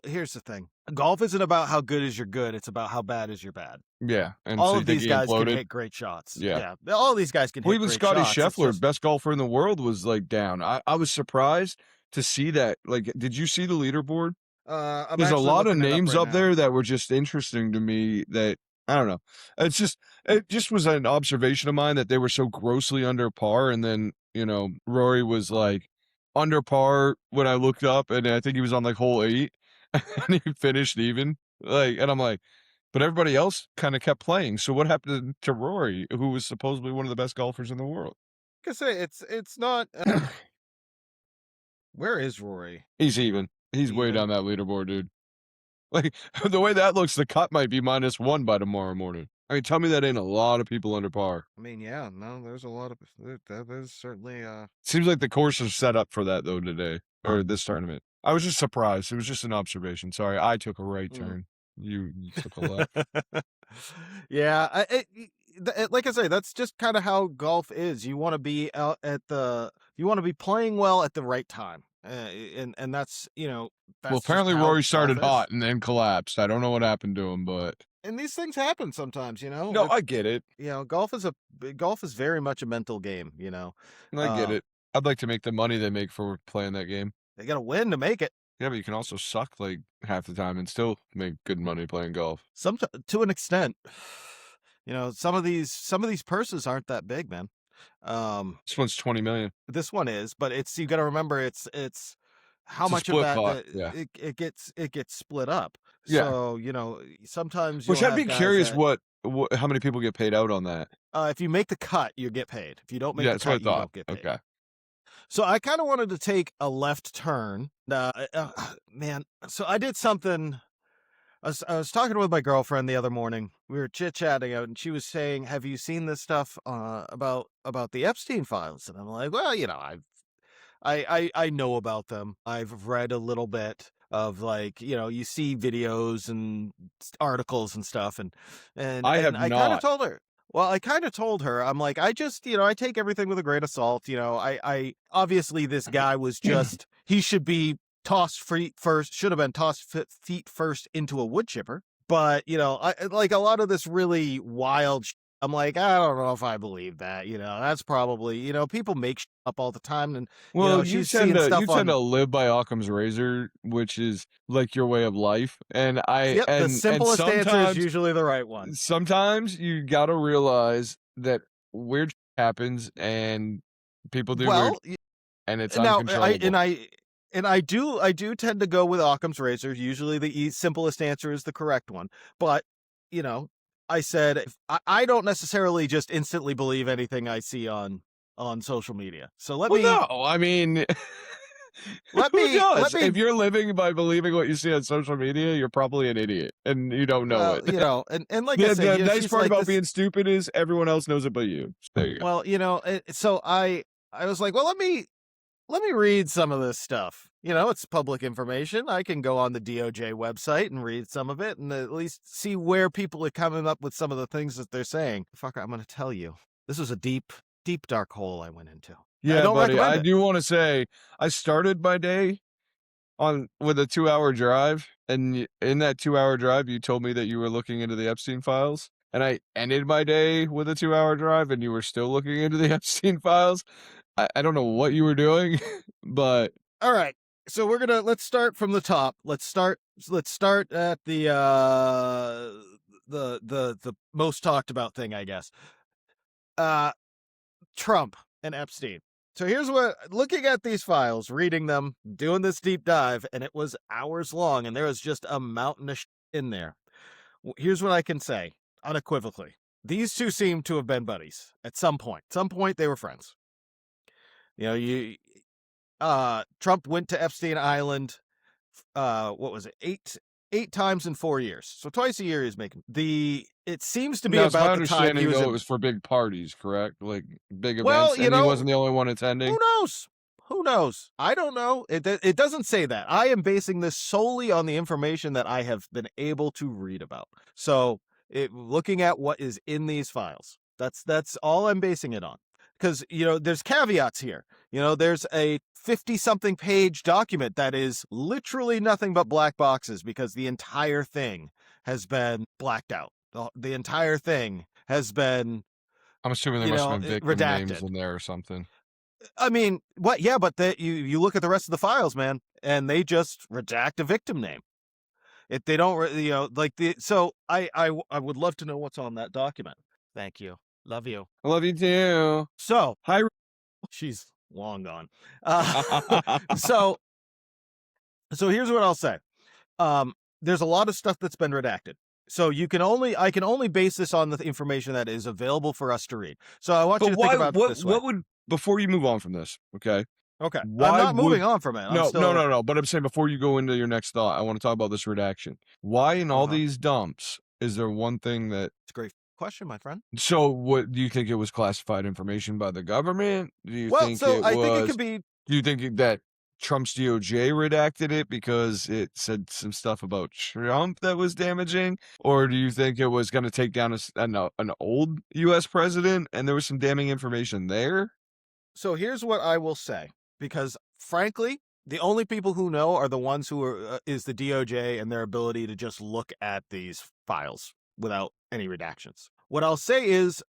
here's the thing. Golf isn't about how good is your good, it's about how bad is your bad. Yeah. And All so you of think these he guys can imploded? hit great shots. Yeah. Yeah, all these guys can Well, hit even great Scotty shots. It's Scheffler, just best golfer in the world, was, like, down. I was surprised to see that. Like, did you see the leaderboard? I'm There's a actually lot of looking it up names right up now. there that were just interesting to me that I don't know. It just was an observation of mine that they were so grossly under par, and then, Rory was, like, under par when I looked up, and I think he was on, like, hole 8, and he finished even. And I'm like, but everybody else kinda kept playing, so what happened to Rory, who was supposedly one of the best golfers in the world? Like I say, it's not. Where is Rory? He's even. He's way Even. down that leaderboard, dude. Like, the way that looks, the cut might be -1 by tomorrow morning. I mean, tell me that ain't a lot of people under par. I mean, yeah, no, there's a lot of there's certainly Seems like the course is set up for that, though, today, or this tournament. I was just surprised. It was just an observation. Sorry, I took a right mm. turn. You took a left. Yeah, like I say, that's just kind of how golf is. You want to be you want to be playing well at the right time, and Well, that's just apparently how Rory golf started is. hot and then collapsed. I don't know what happened to him, but And these things happen sometimes. no, I get it. Golf is very much a mental game. I get Um, it. I'd like to make the money they make for playing that game. they got to win to make it. Yeah, but you can also suck, like, half the time and still make good money playing golf. Some to an extent. Some of these purses aren't that big, man. Um, This one's 20,000,000. this one is, but you got to remember it's how It's a much of split that pot, yeah. it gets split up. Yeah. So sometimes Which you'll I'd have be guys curious that what how many people get paid out on that. if you make the cut, you get paid. If you don't make Yeah, the that's what I cut, you thought. don't get paid. Okay. So I kind of wanted to take a left turn. Man, so I did something. I was talking with my girlfriend the other morning. We were chit chatting, and she was saying, "Have you seen this stuff about the Epstein files?" And I'm like, "Well, I know about them. I've read a little bit of, like, you see videos and articles and stuff, and I and have I kind of not. told her. Well, I kind of told her, I'm like, I just, I take everything with a grain of salt. I obviously this guy was just he should be tossed feet first, should have been tossed feet first into a wood chipper. But I like a lot of this really wild. I'm like, I don't know if I believe that. That's probably people make up all the time, and Well, she's seeing you stuff tend on. to live by Occam's razor, which is like your way of life. And I Yep, the and simplest answer is usually the right one. sometimes you gotta realize that weird happens and people do weird, Well, and it's now uncontrollable. I do tend to go with Occam's razor. Usually the simplest answer is the correct one. But, you know, I said I don't necessarily just instantly believe anything I see on social media. So Well, no, I mean, let who me let does? me If you're living by believing what you see on social media, you're probably an idiot, and you don't know well, it. and like I The said, the nice she's part like about this. being stupid is everyone else knows it but you. So there you go. Well, so I was like, well, let me read some of this stuff. It's public information. I can go on the DOJ website and read some of it and at least see where people are coming up with some of the things that they're saying. Fucker, I'm going to tell you. This was a deep, deep, dark hole I went into. I Yeah, don't buddy, recommend I it. do wanna say, I started my day with a 2-hour drive, and in that 2-hour drive, you told me that you were looking into the Epstein files, and I ended my day with a 2-hour drive, and you were still looking into the Epstein files. I don't know what you were doing, but All right. So let's start from the top. Let's start at the most talked about thing, I guess. Trump and Epstein. So here's what, looking at these files, reading them, doing this deep dive, and it was hours long, and there was just a mountain of shit in there. Here's what I can say unequivocally. These two seem to have been buddies at some point. Some point they were friends. Trump went to Epstein Island. What was it? Eight times in 4 years. So twice a year he's making it seems to be Now, it's my about the time he understanding, was though, in. it was for big parties, correct? Like, big Well, events, and he wasn't the only one attending? who knows? Who knows? I don't know. It doesn't say that. I am basing this solely on the information that I have been able to read about. So, looking at what is in these files. That's all I'm basing it on. Because, there's caveats here. There's a 50-something page document that is literally nothing but black boxes because the entire thing has been blacked out. The entire thing has been, I'm assuming there must have been victim names redacted. in there or something. I mean, what? Yeah, but you look at the rest of the files, man, and they just redact a victim name. If they don't, So I would love to know what's on that document. Thank you. Love you. I love you too. So Hi. she's long gone. So here's what I'll say. There's a lot of stuff that's been redacted. So I can only base this on the information that is available for us to read. So I want you to think about it this way. What would, before you move on from this, okay? Okay. Why I'm not moving would- on from it. No. But I'm saying, before you go into your next thought, I want to talk about this redaction. Why in all these dumps is there one thing that? It's a great question, my friend. So, what do you think? It was classified information by the government? Do you Well, think so it I was? think it could be. Do you think that Trump's DOJ redacted it because it said some stuff about Trump that was damaging? Or do you think it was going to take down an old U.S. president and there was some damning information there? So here's what I will say, because frankly, the only people who know are the ones who is the DOJ and their ability to just look at these files without any redactions. What I'll say is,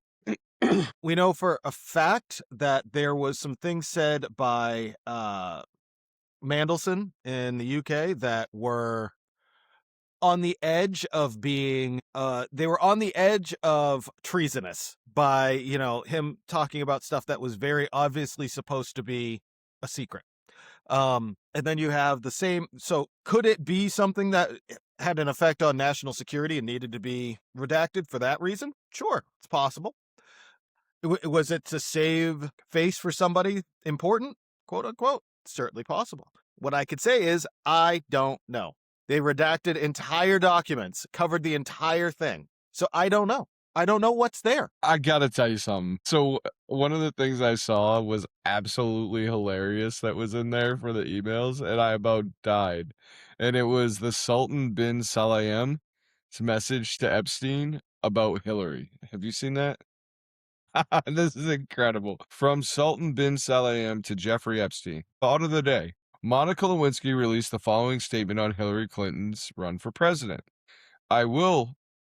we know for a fact that there was some things said by Mandelson in the UK that were on the edge of being they were on the edge of treasonous by him talking about stuff that was very obviously supposed to be a secret. And then you have the same. So could it be something that had an effect on national security and needed to be redacted for that reason? Sure, it's possible. Was it to save face for somebody important, quote unquote? Certainly possible. What I could say is I don't know. They redacted entire documents, covered the entire thing. So I don't know. I don't know what's there. I gotta tell you something. So one of the things I saw was absolutely hilarious that was in there for the emails, and I about died. And it was the Sultan bin Salayem's message to Epstein about Hillary. Have you seen that? This is incredible. From Sultan bin Salayem to Jeffrey Epstein. Thought of the day. Monica Lewinsky released the following statement on Hillary Clinton's run for president. I will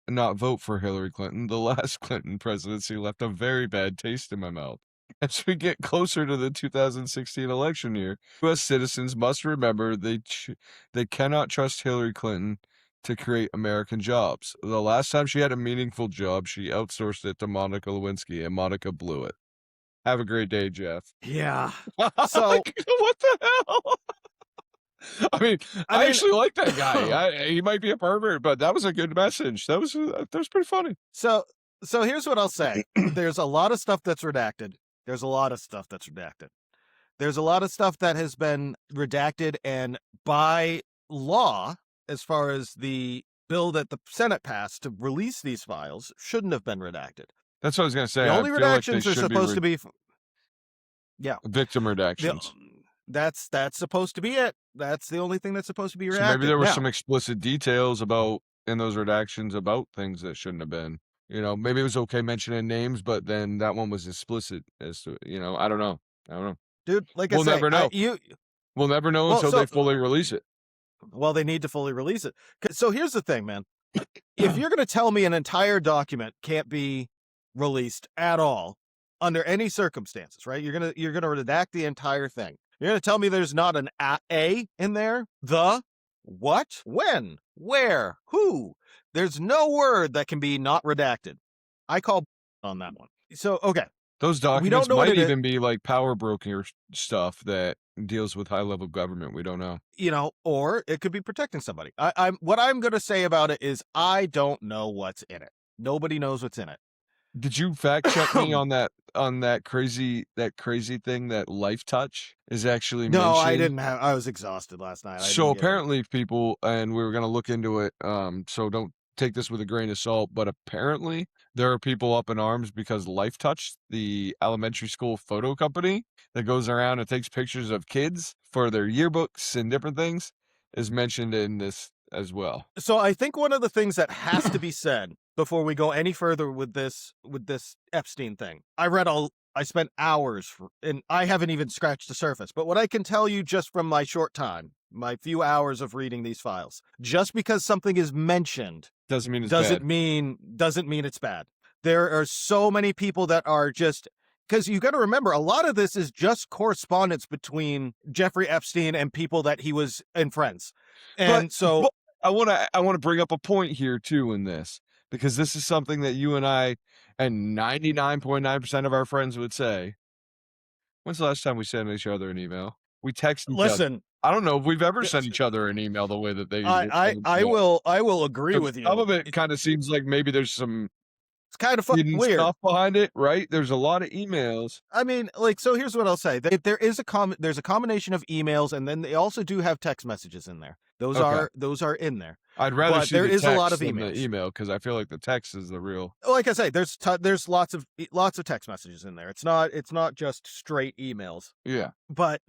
not vote for Hillary Clinton. The last Clinton presidency left a very bad taste in my mouth. As we get closer to the 2016 election year, U.S. citizens must remember they cannot trust Hillary Clinton to create American jobs. The last time she had a meaningful job, she outsourced it to Monica Lewinsky, and Monica blew it. Have a great day, Jeff. Yeah. So what the hell? I mean, I actually like that guy. He might be a pervert, but that was a good message. That was pretty funny. So here's what I'll say. There's a lot of stuff that's redacted. There's a lot of stuff that's redacted. There's a lot of stuff that has been redacted, and by law, as far as the bill that the Senate passed to release these files, shouldn't have been redacted. That's what I was going to say. The only redactions are supposed to be victim redactions. That's supposed to be it. That's the only thing that's supposed to be redacted. So maybe there were some explicit details in those redactions about things that shouldn't have been. Maybe it was okay mentioning names, but then that one was explicit as to, I don't know. Dude, we'll never know. We'll never know until they fully release it. Well, they need to fully release it. So here's the thing, man. If you're going to tell me an entire document can't be released at all under any circumstances, right? You're going to redact the entire thing. You're going to tell me there's not an A in there? The, what, when, where, who? There's no word that can be not redacted. I call on that one. So, okay. Those documents might even be like power broker stuff that deals with high-level government. We don't know. Or it could be protecting somebody. What I'm going to say about it is I don't know what's in it. Nobody knows what's in it. Did you fact check me on that on that crazy thing that Life Touch is actually No, I mentioned? didn't have. I was exhausted last night. I So didn't get it. apparently people, and we were gonna look into it, so don't take this with a grain of salt, but apparently there are people up in arms because Life Touch, the elementary school photo company that goes around and takes pictures of kids for their yearbooks and different things, is mentioned in this as well. So I think one of the things that has to be said before we go any further with this Epstein thing. I spent hours and I haven't even scratched the surface. But what I can tell you just from my short time, my few hours of reading these files, just because something is mentioned Doesn't mean it's doesn't bad. mean it's bad. There are so many people that are just, because you got to remember, a lot of this is just correspondence between Jeffrey Epstein and people that he was and friends. And so But I wanna bring up a point here too in this, because this is something that you and I and 99.9% of our friends would say. When's the last time we sent each other an email? We text each other. listen, I don't know if we've ever sent yes, each other an email the way that they usually I send I email. will I will agree 'Cause with some you. of it kinda seems like maybe there's some It's kind of fucking hidden weird. stuff behind it, right? There's a lot of emails. I mean, like, so here's what I'll say. There is there's a combination of emails, and then they also do have text messages in there. Okay. Those are in there. I'd rather But see there the is a lot text of than the emails. email, 'cause I feel like the text is the real. Like I say, there's lots of text messages in there. It's not just straight emails. Yeah. But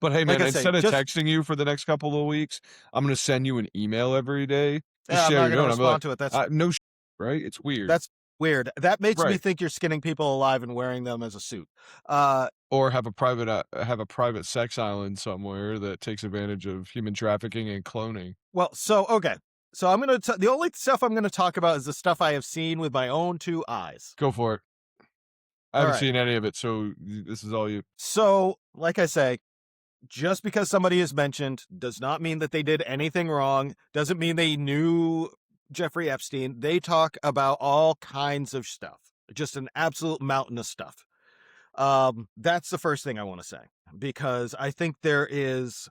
But hey, like man, I say, instead of just texting you for the next couple of weeks, I'm gonna send you an email every day. Just yeah, see I'm how not you're going to doing. I'm like, respond to it. no, right? It's weird, That's weird. That makes me right? think you're skinning people alive and wearing them as a suit. Or have a private sex island somewhere that takes advantage of human trafficking and cloning. Well, so okay. So the only stuff I'm gonna talk about is the stuff I have seen with my own two eyes. Go for it. I All haven't right. seen any of it, so this is all you. So, like I say, just because somebody is mentioned does not mean that they did anything wrong. Doesn't mean they knew Jeffrey Epstein. They talk about all kinds of stuff. Just an absolute mountain of stuff. That's the first thing I want to say, because I think there's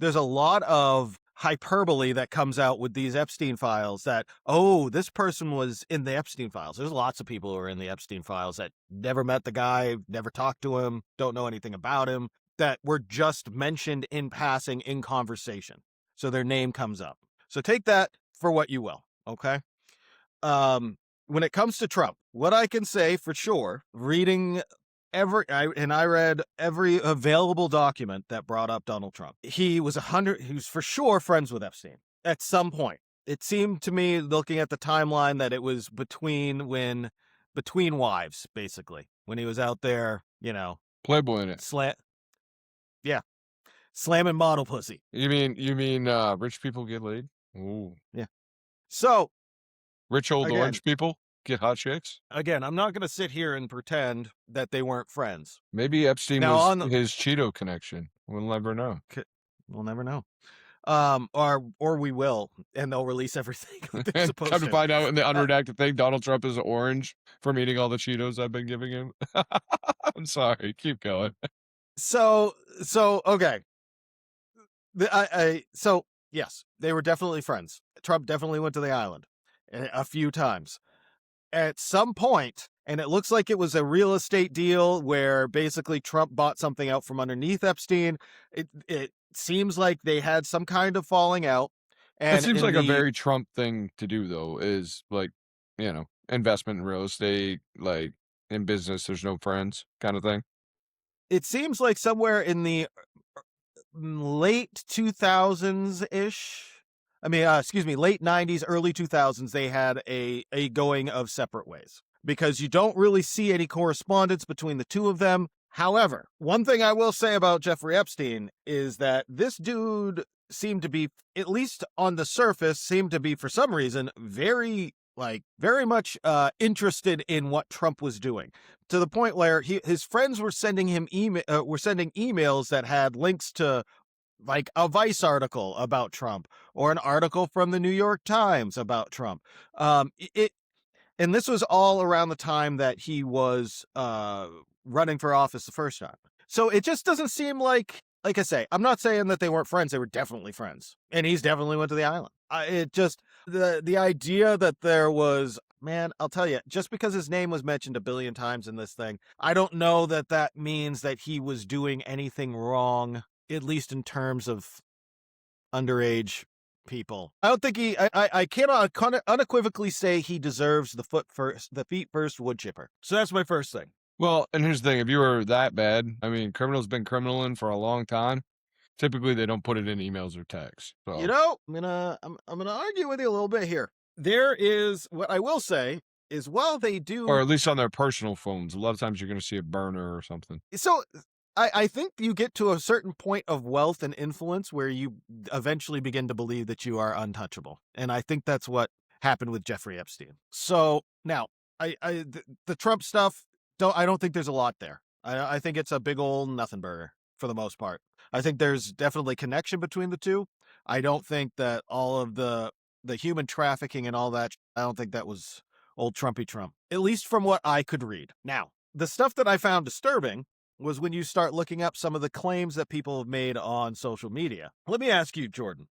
a lot of hyperbole that comes out with these Epstein files that, oh, this person was in the Epstein files. There's lots of people who are in the Epstein files that never met the guy, never talked to him, don't know anything about him, that were just mentioned in passing in conversation. So their name comes up. So take that for what you will, okay? When it comes to Trump, what I can say for sure, reading I read every available document that brought up Donald Trump. He was for sure friends with Epstein at some point. It seemed to me, looking at the timeline, that it was between wives, basically, when he was out there, Playboy in it. slamming model pussy. You mean rich people get laid? Ooh. Yeah. So Rich old again, orange people get hot chicks? I'm not going to sit here and pretend that they weren't friends. Maybe Epstein Now, was his Cheeto connection. We'll never know. we'll never know. Or we will, and they'll release everything they're And supposed come to. to find out in the unredacted thing, Donald Trump is orange from eating all the Cheetos I've been giving him. I'm sorry. Keep going. So okay. So yes, they were definitely friends. Trump definitely went to the island a few times. At some point, and it looks like it was a real estate deal where basically Trump bought something out from underneath Epstein. It seems like they had some kind of falling out. And It seems like a very Trump thing to do, though, is like, investment in real estate, like in business, there's no friends kind of thing. It seems like somewhere in the late 2000s ish. I mean, excuse me, late 90s, early 2000s, they had a going of separate ways, because you don't really see any correspondence between the two of them. However, one thing I will say about Jeffrey Epstein is that this dude seemed to be, at least on the surface, for some reason very much interested in what Trump was doing, to the point where his friends were sending him emails that had links to like a Vice article about Trump or an article from the New York Times about Trump. And this was all around the time that he was running for office the first time. So it just doesn't seem like I say, I'm not saying that they weren't friends. They were definitely friends, and he's definitely went to the island. It just the idea that there was man, I'll tell you, just because his name was mentioned a billion times in this thing, I don't know that that means that he was doing anything wrong, at least in terms of underage people. I don't think I cannot unequivocally say he deserves the feet first wood chipper. So that's my first thing. Well, and here's the thing: if you were that bad, I mean, criminals been criminaling for a long time. Typically, they don't put it in emails or texts. So. You know, I'm gonna argue with you a little bit here. There is what I will say is while they do, or at least on their personal phones, a lot of times you're going to see a burner or something. So I think you get to a certain point of wealth and influence where you eventually begin to believe that you are untouchable. And I think that's what happened with Jeffrey Epstein. So now the Trump stuff, I don't think there's a lot there. I think it's a big old nothing burger for the most part. I think there's definitely connection between the two. I don't think that all of the human trafficking and all that, I don't think that was old Trumpy Trump, at least from what I could read. Now, the stuff that I found disturbing was when you start looking up some of the claims that people have made on social media. Let me ask you, Jordan.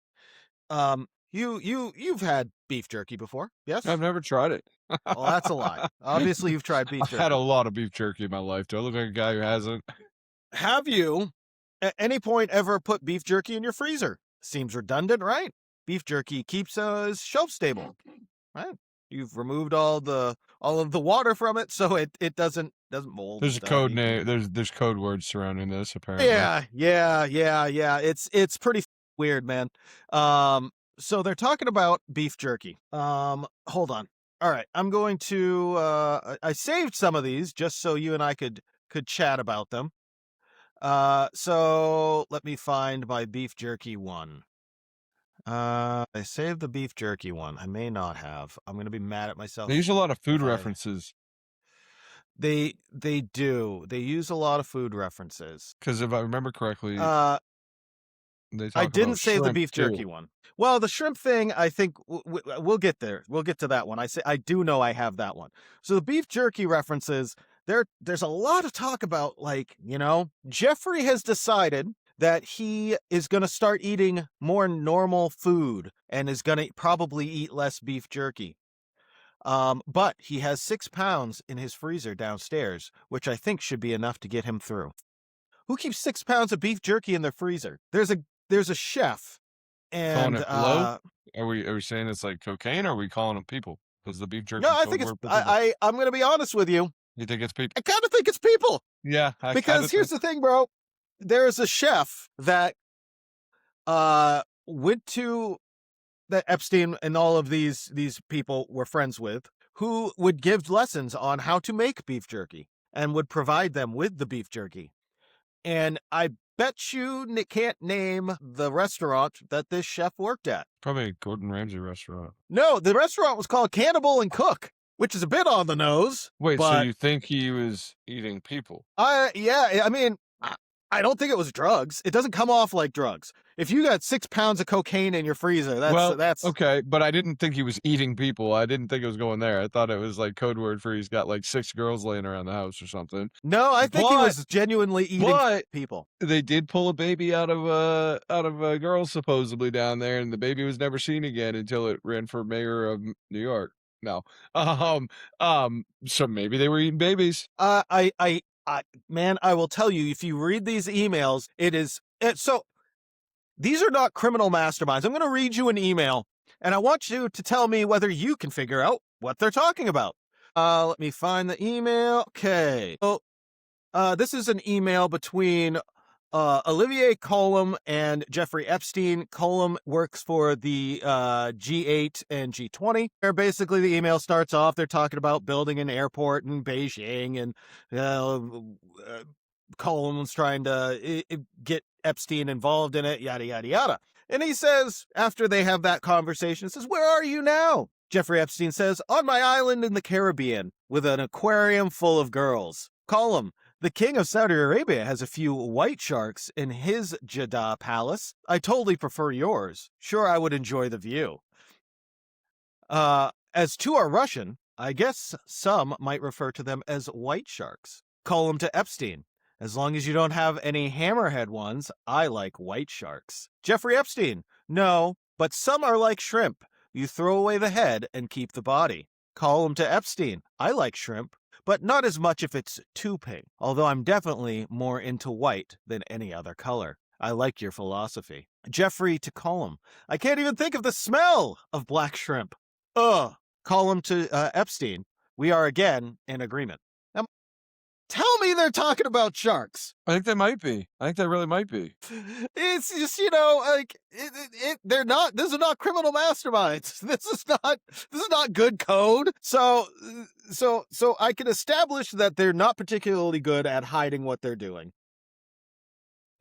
You've had beef jerky before, yes? I've never tried it. Well, that's a lie. Obviously, you've tried beef jerky. I've had a lot of beef jerky in my life. Do I look like a guy who hasn't? Have you, at any point, ever put beef jerky in your freezer? Seems redundant, right? Beef jerky keeps shelf stable, right? You've removed all of the water from it, so it doesn't mold. There's a code name. There's code words surrounding this, apparently. Yeah. It's pretty weird, man. So they're talking about beef jerky. Hold on. All right, I'm going to. I saved some of these just so you and I could chat about them. So let me find my beef jerky one. I saved the beef jerky one. I may not have. I'm gonna be mad at myself. They use a lot of food references. They do. They use a lot of food references. Because if I remember correctly, I didn't save the beef jerky one. Well, the shrimp thing, I think we'll get there. We'll get to that one. I do know I have that one. So the beef jerky references, there's a lot of talk about, like, Jeffrey has decided that he is going to start eating more normal food and is going to probably eat less beef jerky. But he has 6 pounds in his freezer downstairs, which I think should be enough to get him through. Who keeps 6 pounds of beef jerky in their freezer? There's a chef, and calling it low? Are we saying it's like cocaine, or are we calling them people? Because the beef jerky. No, I think it's. I'm going to be honest with you. You think it's people? I kind of think it's people. Yeah. Because here's the thing, bro. There's a chef that went to that Epstein and all of these people were friends with, who would give lessons on how to make beef jerky and would provide them with the beef jerky. And I bet you can't name the restaurant that this chef worked at. Probably a Gordon Ramsay restaurant. No, the restaurant was called Cannibal and Cook, which is a bit on the nose. Wait, so you think he was eating people? Yeah, I mean, I don't think it was drugs. It doesn't come off like drugs. If you got 6 pounds of cocaine in your freezer, that's okay. But I didn't think he was eating people. I didn't think it was going there. I thought it was like code word for he's got like 6 girls laying around the house or something. No, I think he was genuinely eating people. They did pull a baby out of a girl supposedly down there, and the baby was never seen again until it ran for mayor of New York. No, so maybe they were eating babies. Man, I will tell you, if you read these emails, so these are not criminal masterminds. I'm going to read you an email, and I want you to tell me whether you can figure out what they're talking about. Let me find the email. Okay. So, this is an email between Olivier Colum and Jeffrey Epstein. Colum works for the G8 and G20. Where basically the email starts off, they're talking about building an airport in Beijing, and Colum's trying to get Epstein involved in it, yada, yada, yada. And he says, after they have that conversation, he says, "Where are you now?" Jeffrey Epstein says, "On my island in the Caribbean with an aquarium full of girls." Colum: "The king of Saudi Arabia has a few white sharks in his Jeddah palace. I totally prefer yours. Sure, I would enjoy the view." As two are Russian, I guess some might refer to them as white sharks. Colum to Epstein: "As long as you don't have any hammerhead ones, I like white sharks." Jeffrey Epstein: "No, but some are like shrimp. You throw away the head and keep the body." Column to Epstein. I like shrimp, but not as much if it's too pink, although I'm definitely more into white than any other color. I like your philosophy. Jeffrey to Column. I can't even think of the smell of black shrimp. Ugh. Column to Epstein. We are again in agreement. Now, tell me they're talking about sharks. I think they might be. I think they really might be. It's just, like they're not. This is not criminal masterminds. This is not good code. So I can establish that they're not particularly good at hiding what they're doing.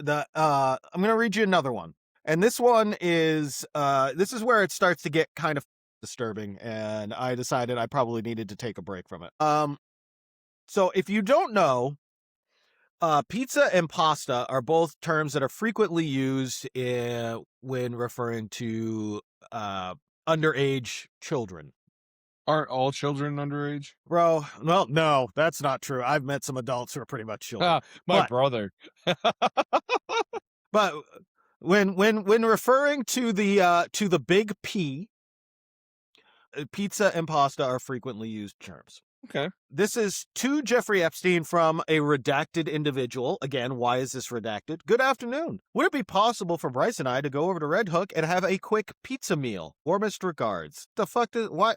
I'm gonna read you another one, and this one is this is where it starts to get kind of disturbing, and I decided I probably needed to take a break from it. So if you don't know, pizza and pasta are both terms that are frequently used when referring to underage children. Aren't all children underage? Bro, well, no, that's not true. I've met some adults who are pretty much children. My brother. But when referring to the big P, pizza and pasta are frequently used terms. Okay. This is to Jeffrey Epstein from a redacted individual. Again, why is this redacted? Good afternoon. Would it be possible for Bryce and I to go over to Red Hook and have a quick pizza meal? Warmest regards. The fuck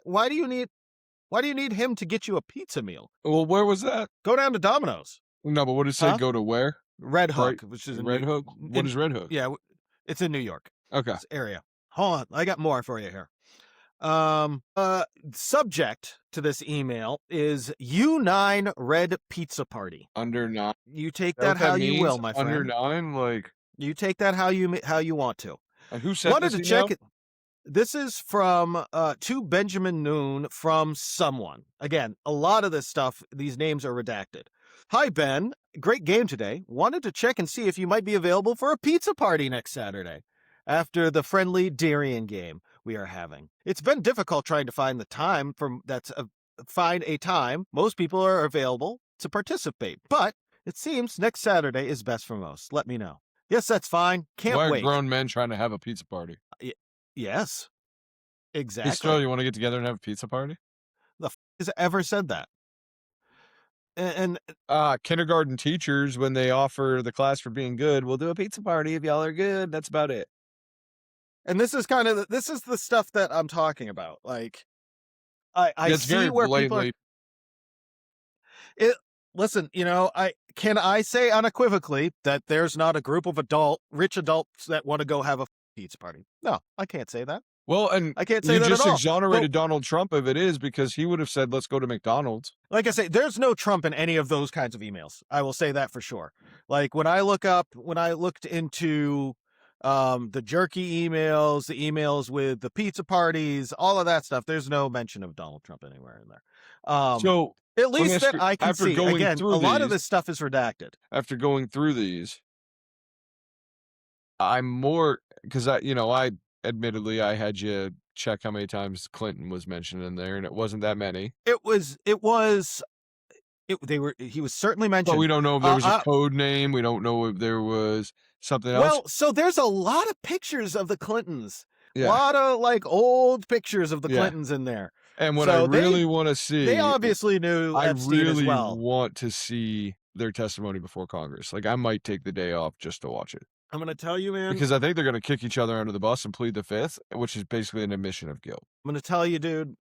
why do you need him to get you a pizza meal? Well, where was that? Go down to Domino's. No, but what did it say? Huh? Go to where? Red Hook, Right. which is in Red Hook? What is Red Hook? Yeah, it's in New York. Okay. This area. Hold on, I got more for you here. Subject to this email is U9 Red Pizza Party. Under 9. You take that how you will, my friend. Under 9, like. You take that how you want to. And who sent Wanted this to email? check it. This is from to Benjamin Noon from someone. Again, a lot of this stuff, these names are redacted. Hi, Ben. Great game today. Wanted to check and see if you might be available for a pizza party next Saturday after the friendly Darien game we are having. It's been difficult trying to find the time find a time most people are available to participate, but it seems next Saturday is best for most. Let me know. Yes, that's fine. Can't Why are wait. grown men trying to have a pizza party? Yes, exactly. Hey, Stroh, you want to get together and have a pizza party? The f has ever said that? And kindergarten teachers, when they offer the class for being good, we'll do a pizza party if y'all are good. That's about it. And this is the stuff that I'm talking about. Like, I It's see very where people are. Listen, can I say unequivocally that there's not a group of rich adults that want to go have a pizza party? No, I can't say that. Well, and I can't say you that just at all. exonerated Donald Trump if it is, because he would have said, let's go to McDonald's. Like I say, there's no Trump in any of those kinds of emails. I will say that for sure. Like when I looked into the jerky emails, the emails with the pizza parties, all of that stuff, there's no mention of Donald Trump anywhere in there. So at least that I can see. Again, a lot of this stuff is redacted. After going through these, I'm more, because I admittedly, I had you check how many times Clinton was mentioned in there, and it wasn't that many. He was certainly mentioned. But we don't know if there was a code name. We don't know if there was something else. Well, so there's a lot of pictures of the Clintons. Yeah. A lot of old pictures of the Clintons in there. And what I really want to see, they obviously knew Epstein as well. I really want to see their testimony before Congress. Like, I might take the day off just to watch it. I'm going to tell you, man. Because I think they're going to kick each other under the bus and plead the fifth, which is basically an admission of guilt. I'm going to tell you, dude.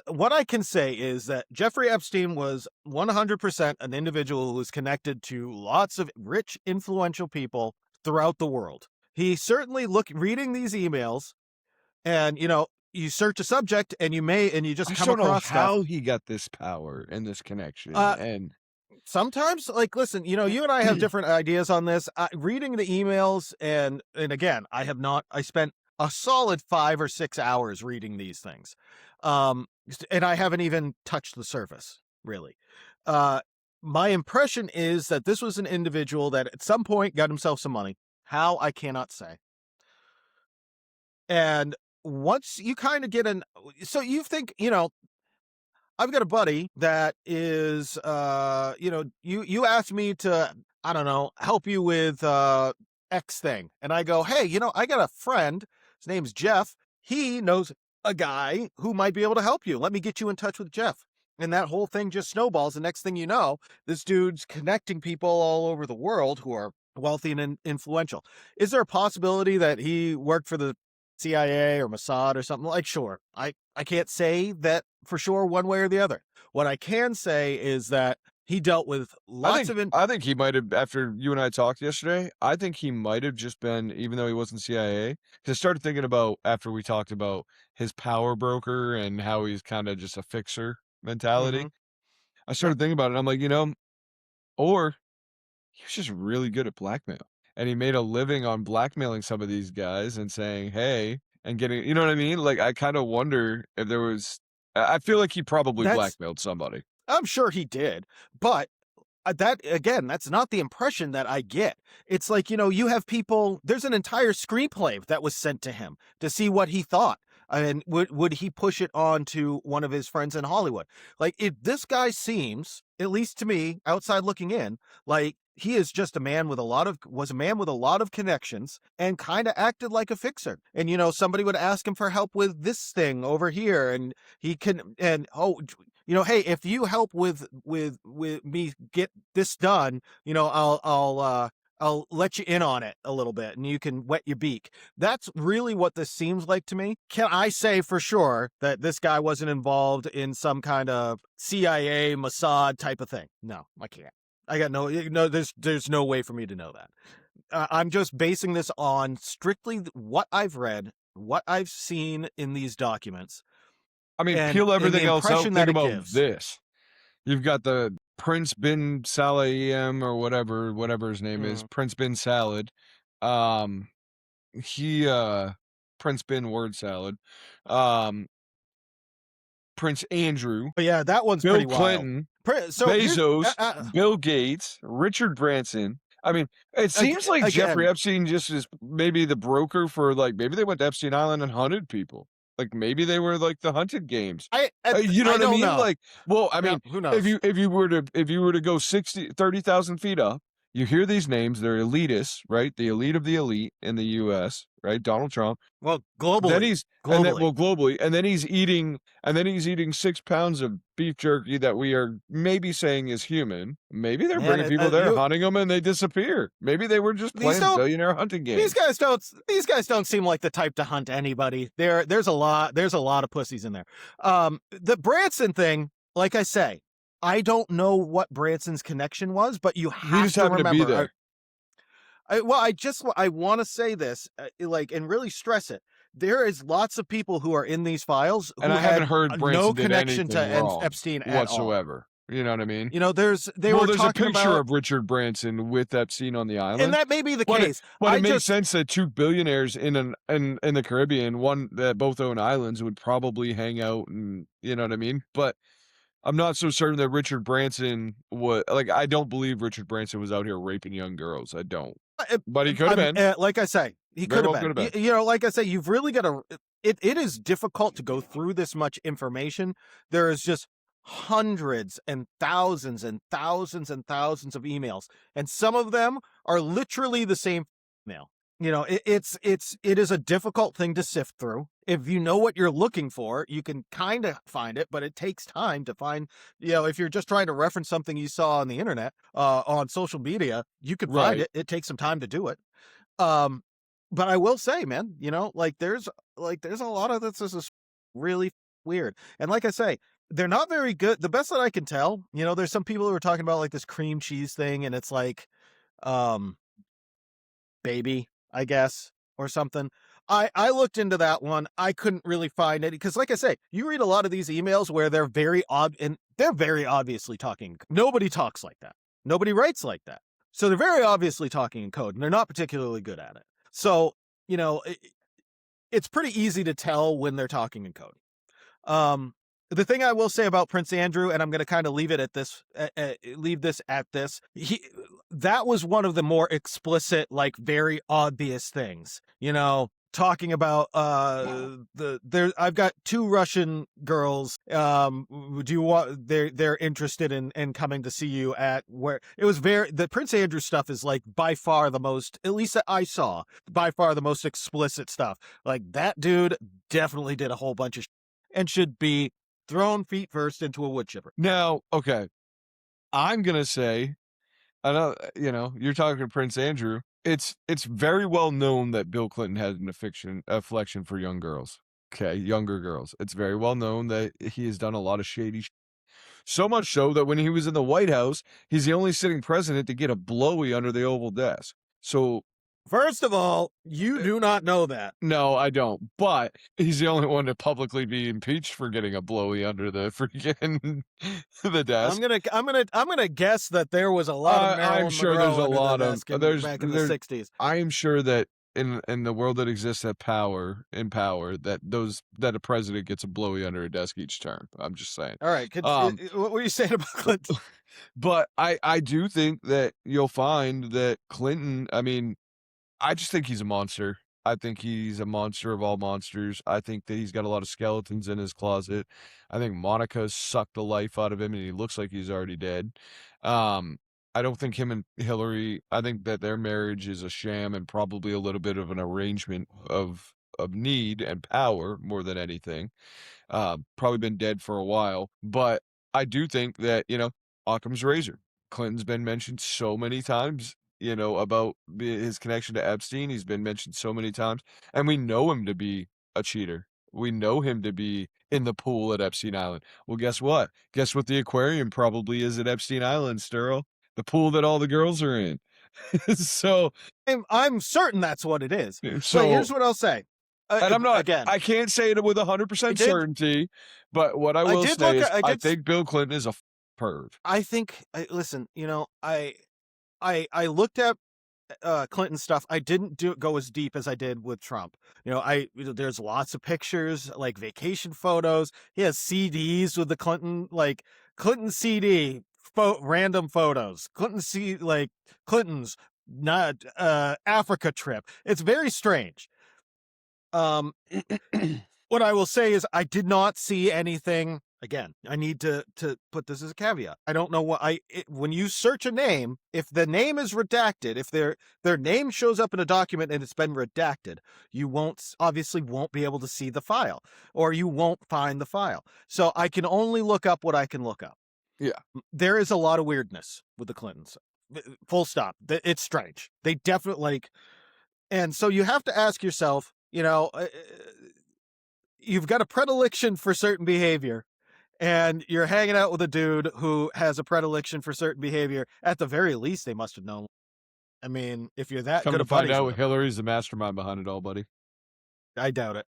What I can say is that Jeffrey Epstein was 100% an individual who was connected to lots of rich, influential people throughout the world. He certainly reading these emails, and you search a subject and you just come across stuff. How he got this power and this connection, and sometimes, like, listen, you and I have different ideas on this. Reading the emails, and again, I spent a solid 5 or 6 hours reading these things. And I haven't even touched the surface, really. My impression is that this was an individual that at some point got himself some money. How, I cannot say. And once you kind of get so you think, I've got a buddy that is, you asked me to, I don't know, help you with X thing. And I go, hey, I got a friend. His name's Jeff. He knows a guy who might be able to help you. Let me get you in touch with Jeff. And that whole thing just snowballs. The next thing you know, this dude's connecting people all over the world who are wealthy and influential. Is there a possibility that he worked for the CIA or Mossad or something? Like, sure. I can't say that for sure one way or the other. What I can say is that he dealt with lots of... I think he might have, after you and I talked yesterday, I think he might have just been, even though he wasn't CIA, because I started thinking about, after we talked about his power broker and how he's kind of just a fixer mentality, Mhm. I started thinking about it, and I'm like, or he was just really good at blackmail. And he made a living on blackmailing some of these guys and saying, hey, and getting, you know what I mean? Like, I kind of wonder if there was, I feel like he probably That's... blackmailed somebody. I'm sure he did, but that, again, that's not the impression that I get. It's like, you have people, there's an entire screenplay that was sent to him to see what he thought. And would he push it on to one of his friends in Hollywood? Like, this guy seems, at least to me, outside looking in, like he is just was a man with a lot of connections and kind of acted like a fixer. And, somebody would ask him for help with this thing over here, and he can, and, hey, if you help with me get this done, I'll let you in on it a little bit, and you can wet your beak. That's really what this seems like to me. Can I say for sure that this guy wasn't involved in some kind of CIA, Mossad type of thing? No, I can't. I got there's no way for me to know that. I'm just basing this on strictly what I've read, what I've seen in these documents. I mean, And peel everything the else out. impression Think that it about gives. this. You've got the Prince bin Salayem or whatever his name is, Prince bin Salad. He Prince bin word salad. Prince Andrew. But yeah, that one's Bill pretty Clinton, wild. So Bezos, Bill Gates, Richard Branson. I mean, it seems like Jeffrey again, Epstein just is maybe the broker for, like, maybe they went to Epstein Island and hunted people. Like, maybe they were like the hunted games. You know I what I don't mean? know. Like, well, I Yeah, mean, who knows? if you were to go 30,000 feet up, you hear these names, they're elitists, right? The elite of the elite in the US, right? Donald Trump. Well, Then globally, globally, and then he's eating 6 pounds of beef jerky that we are maybe saying is human. Maybe they're man, bringing people there, hunting them, and they disappear. Maybe they were just playing billionaire hunting games. These guys don't seem like the type to hunt anybody. There's a lot of pussies in there. The Branson thing, like I say, I don't know what Branson's connection was, but you have to remember. To be there. I want to say this, and really stress it. There is lots of people who are in these files who and I haven't heard no Branson connection did anything wrong Epstein whatsoever. At all. You know what I mean? There's a picture of Richard Branson with Epstein on the island, and that may be the case. But it makes sense that two billionaires in the Caribbean, one that both own islands, would probably hang out, and you know what I mean. But I'm not so certain that Richard Branson was like. I don't believe Richard Branson was out here raping young girls. I don't. But he could have been. Like I say, he could have been. Like I say, you've really got to. It is difficult to go through this much information. There is just hundreds and thousands and thousands and thousands of emails, and some of them are literally the same email. It is a difficult thing to sift through. If you know what you're looking for, you can kind of find it, but it takes time to find. If you're just trying to reference something you saw on the internet, on social media, you can find it. It takes some time to do it. But I will say, man, there's a lot of this is really weird. And like I say, they're not very good. The best that I can tell, there's some people who are talking about like this cream cheese thing, and it's like, baby, I guess, or something. I looked into that one. I couldn't really find it because, like I say, you read a lot of these emails where they're very obviously talking. Nobody talks like that. Nobody writes like that. So they're very obviously talking in code, and they're not particularly good at it. So, it's pretty easy to tell when they're talking in code. The thing I will say about Prince Andrew, and I'm going to kind of leave it at this, that was one of the more explicit, like very obvious things, talking about I've got 2 Russian girls. Do you want they're interested in coming to see you at where it was the Prince Andrew stuff is like by far the most, at least that I saw, by far the most explicit stuff. Like that dude definitely did a whole bunch of and should be thrown feet first into a wood chipper. Now, okay, I'm gonna say, I know, you're talking to Prince Andrew. It's very well known that Bill Clinton had an affection for young girls. Okay, younger girls. It's very well known that he has done a lot of shady shit. So much so that when he was in the White House, he's the only sitting president to get a blowy under the Oval Desk. So, first of all, you do not know that. No, I don't. But he's the only one to publicly be impeached for getting a blowy under the freaking the desk. I'm gonna guess that there was a lot of Marilyn I'm sure Monroe there's a under lot the of desk back in the there's 60s. I am sure that in the world that exists in power, that a president gets a blowy under a desk each term. I'm just saying. All right, what were you saying about Clinton? But I do think that you'll find that Clinton, I mean, I just think he's a monster. I think he's a monster of all monsters. I think that he's got a lot of skeletons in his closet. I think Monica sucked the life out of him, and he looks like he's already dead. I don't think him and Hillary, I think that their marriage is a sham and probably a little bit of an arrangement of need and power more than anything. Probably been dead for a while. But I do think that, Occam's razor. Clinton's been mentioned so many times, about his connection to Epstein. He's been mentioned so many times, and we know him to be a cheater. We know him to be in the pool at Epstein Island. Well, guess what? Guess what the aquarium probably is at Epstein Island, Sterl? The pool that all the girls are in. So I'm certain that's what it is. So but here's what I'll say. And I'm not, again, I can't say it with 100% certainty, but what I will say is I think Bill Clinton is a perv. I think, listen, I looked at Clinton stuff. I didn't go as deep as I did with Trump. There's lots of pictures, like vacation photos. He has CDs with the Clinton CD, random photos. Clinton's not Africa trip. It's very strange. What I will say is I did not see anything. Again, I need to put this as a caveat. I don't know when you search a name, if the name is redacted, if their name shows up in a document and it's been redacted, you obviously won't be able to see the file, or you won't find the file. So I can only look up what I can look up. Yeah. There is a lot of weirdness with the Clintons. Full stop. It's strange. They definitely and so you have to ask yourself, you've got a predilection for certain behavior, and you're hanging out with a dude who has a predilection for certain behavior. At the very least, they must have known. I mean, if you're that good of buddies, find out Hillary's the mastermind behind it all, buddy. I doubt it.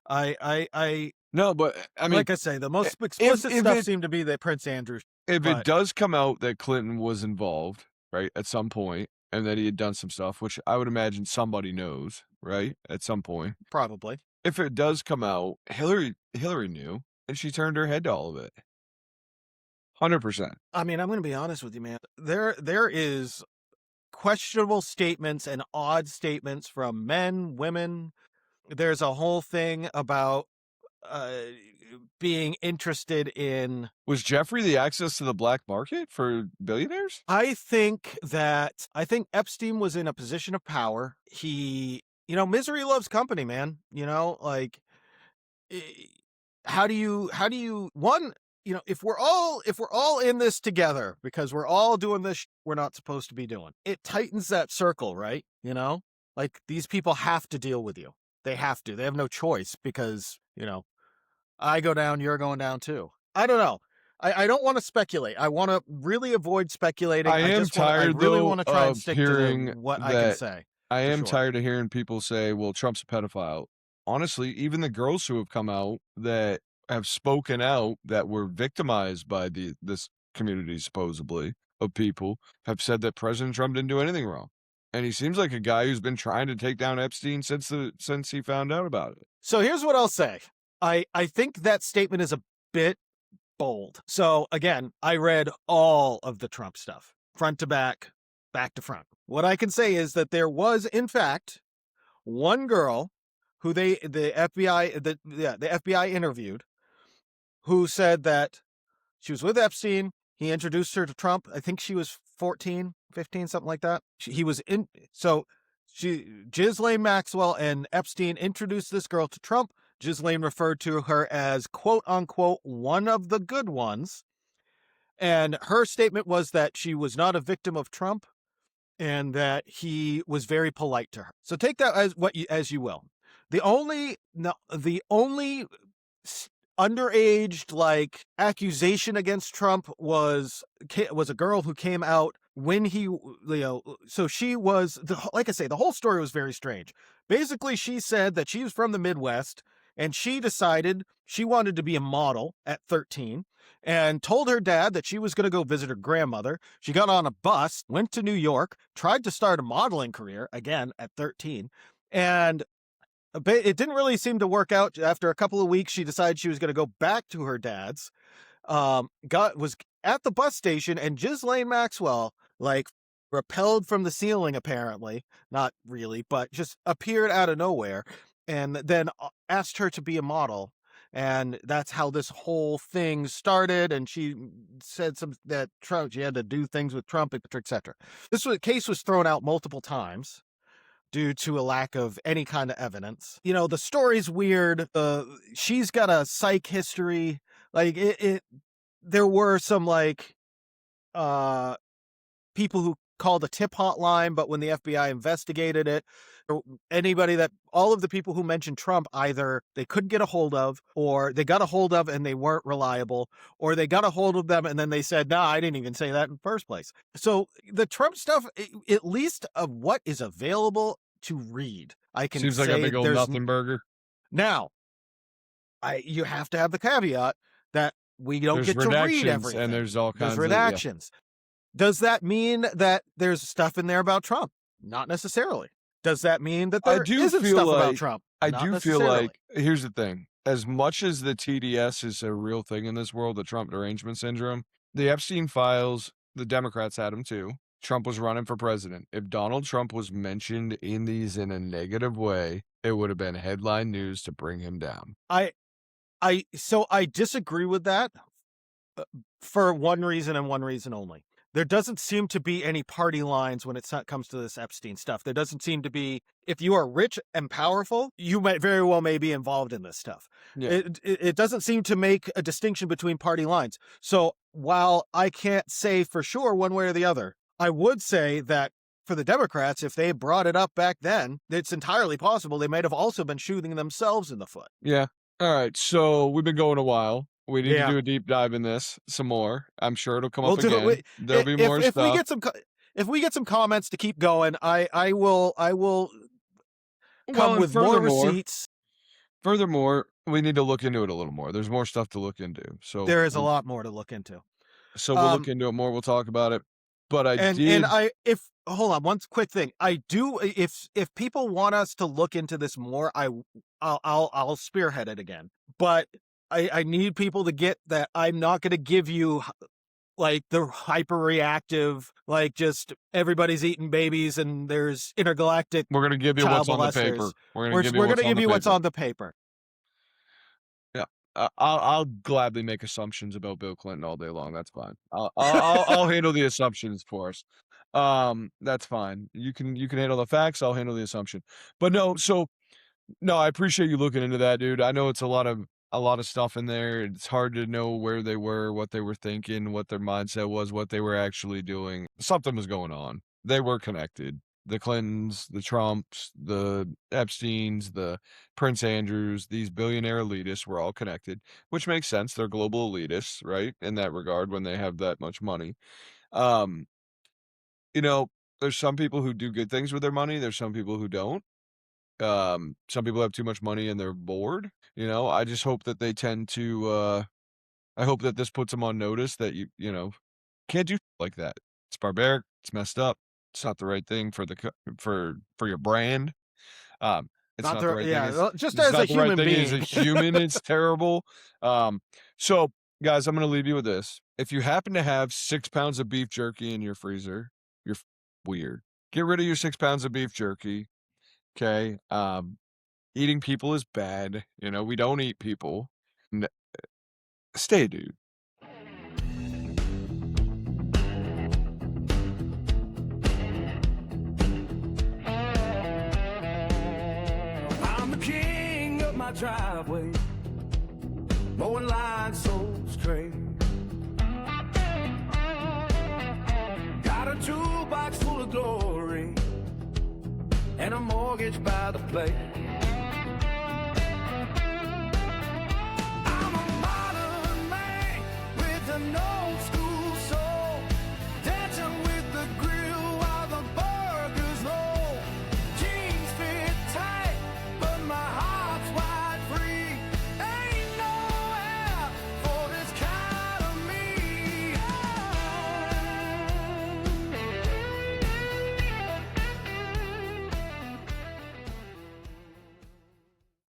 I no, but I mean, like I say, the most explicit stuff seemed to be that Prince Andrew. If it does come out that Clinton was involved, right, at some point, and that he had done some stuff, which I would imagine somebody knows, right, at some point, probably. If it does come out, Hillary knew, and she turned her head to all of it. 100%. I mean, I'm going to be honest with you, man. There is questionable statements and odd statements from men, women. There's a whole thing about being interested in. Was Jeffrey the access to the black market for billionaires? I think Epstein was in a position of power. He, misery loves company, man. How do you one, if we're all in this together because we're all doing this we're not supposed to be doing, it tightens that circle, right? Like these people have to deal with you. They have to. They have no choice because, I go down, you're going down too. I don't know. I don't want to speculate. I want to really avoid speculating. I really want to try and stick to what I can say. I am tired of hearing people say, well, Trump's a pedophile. Honestly, even the girls who have come out that have spoken out that were victimized by this community, supposedly, of people, have said that President Trump didn't do anything wrong. And he seems like a guy who's been trying to take down Epstein since he found out about it. So here's what I'll say. I think that statement is a bit bold. So again, I read all of the Trump stuff, front to back to front. What I can say is that there was, in fact, one girl who the FBI interviewed, who said that she was with Epstein. He introduced her to Trump. I think she was 14, 15, something like that. He was in. So Ghislaine Maxwell and Epstein introduced this girl to Trump. Ghislaine referred to her as quote unquote one of the good ones. And her statement was that she was not a victim of Trump and that he was very polite to her. So take that as you will. The only underaged like accusation against Trump was a girl who came out when he, so she was, like I say, the whole story was very strange. Basically, she said that she was from the Midwest and she decided she wanted to be a model at 13 and told her dad that she was going to go visit her grandmother. She got on a bus, went to New York, tried to start a modeling career again at 13, and it didn't really seem to work out. After a couple of weeks, she decided she was going to go back to her dad's. Was at the bus station, and Ghislaine Maxwell like repelled from the ceiling, apparently, not really, but just appeared out of nowhere, and then asked her to be a model. And that's how this whole thing started. And she said that Trump, she had to do things with Trump, etc. This case was thrown out multiple times due to a lack of any kind of evidence. The story's weird. She's got a psych history. Like there were some like people who called a tip hotline, but when the FBI investigated it, all of the people who mentioned Trump, either they couldn't get a hold of, or they got a hold of and they weren't reliable, or they got a hold of them and then they said, I didn't even say that in the first place. So the Trump stuff, at least of what is available to read, I can Seems say like a big old nothing burger. Now, you have to have the caveat that we don't get to read everything. And there's all kinds of redactions. Yeah. Does that mean that there's stuff in there about Trump? Not necessarily. Does that mean that there isn't stuff about Trump? I do feel like, here's the thing. As much as the TDS is a real thing in this world, the Trump derangement syndrome, the Epstein files, the Democrats had them too. Trump was running for president. If Donald Trump was mentioned in these in a negative way, it would have been headline news to bring him down. So I disagree with that for one reason and one reason only. There doesn't seem to be any party lines when it comes to this Epstein stuff. There doesn't seem to be, if you are rich and powerful, you might very well may be involved in this stuff. Yeah. It doesn't seem to make a distinction between party lines. So while I can't say for sure one way or the other, I would say that for the Democrats, if they brought it up back then, it's entirely possible they might have also been shooting themselves in the foot. Yeah. All right. So we've been going a while. We need to do a deep dive in this some more. I'm sure it'll come up again. There'll be more stuff. If we get some comments to keep going, I will come with more receipts. Furthermore, we need to look into it a little more. There's more stuff to look into. So there is a lot more to look into. So we'll look into it more. We'll talk about it. But hold on, one quick thing. If people want us to look into this more, I'll spearhead it again. But I need people to get that I'm not going to give you like the hyper reactive, like just everybody's eating babies and there's intergalactic. We're going to give you what's on the paper. We're going to give you what's on the paper. Yeah, I'll gladly make assumptions about Bill Clinton all day long. That's fine. I'll handle the assumptions for us. That's fine. You can handle the facts. I'll handle the assumption. But no, I appreciate you looking into that, dude. I know it's a lot of stuff in there. It's hard to know where they were, what they were thinking, what their mindset was, what they were actually doing. Something was going on. They were connected. The Clintons, the Trumps, the Epsteins, the Prince Andrews, these billionaire elitists were all connected, which makes sense. They're global elitists, right? In that regard, when they have that much money. There's some people who do good things with their money. There's some people who don't. Some people have too much money and they're bored. I just hope that they tend to, I hope that this puts them on notice that you can't do like that. It's barbaric. It's messed up. It's not the right thing for your brand. It's not the right thing. Just as a human being. As a human, it's terrible. So guys, I'm going to leave you with this. If you happen to have 6 pounds of beef jerky in your freezer, you're weird. Get rid of your 6 pounds of beef jerky. Okay. Eating people is bad. You know, we don't eat people. Stay a dude. I'm the king of my driveway, mowing lines so straight. Got a toolbox full of glory, and a mortgage by the plate.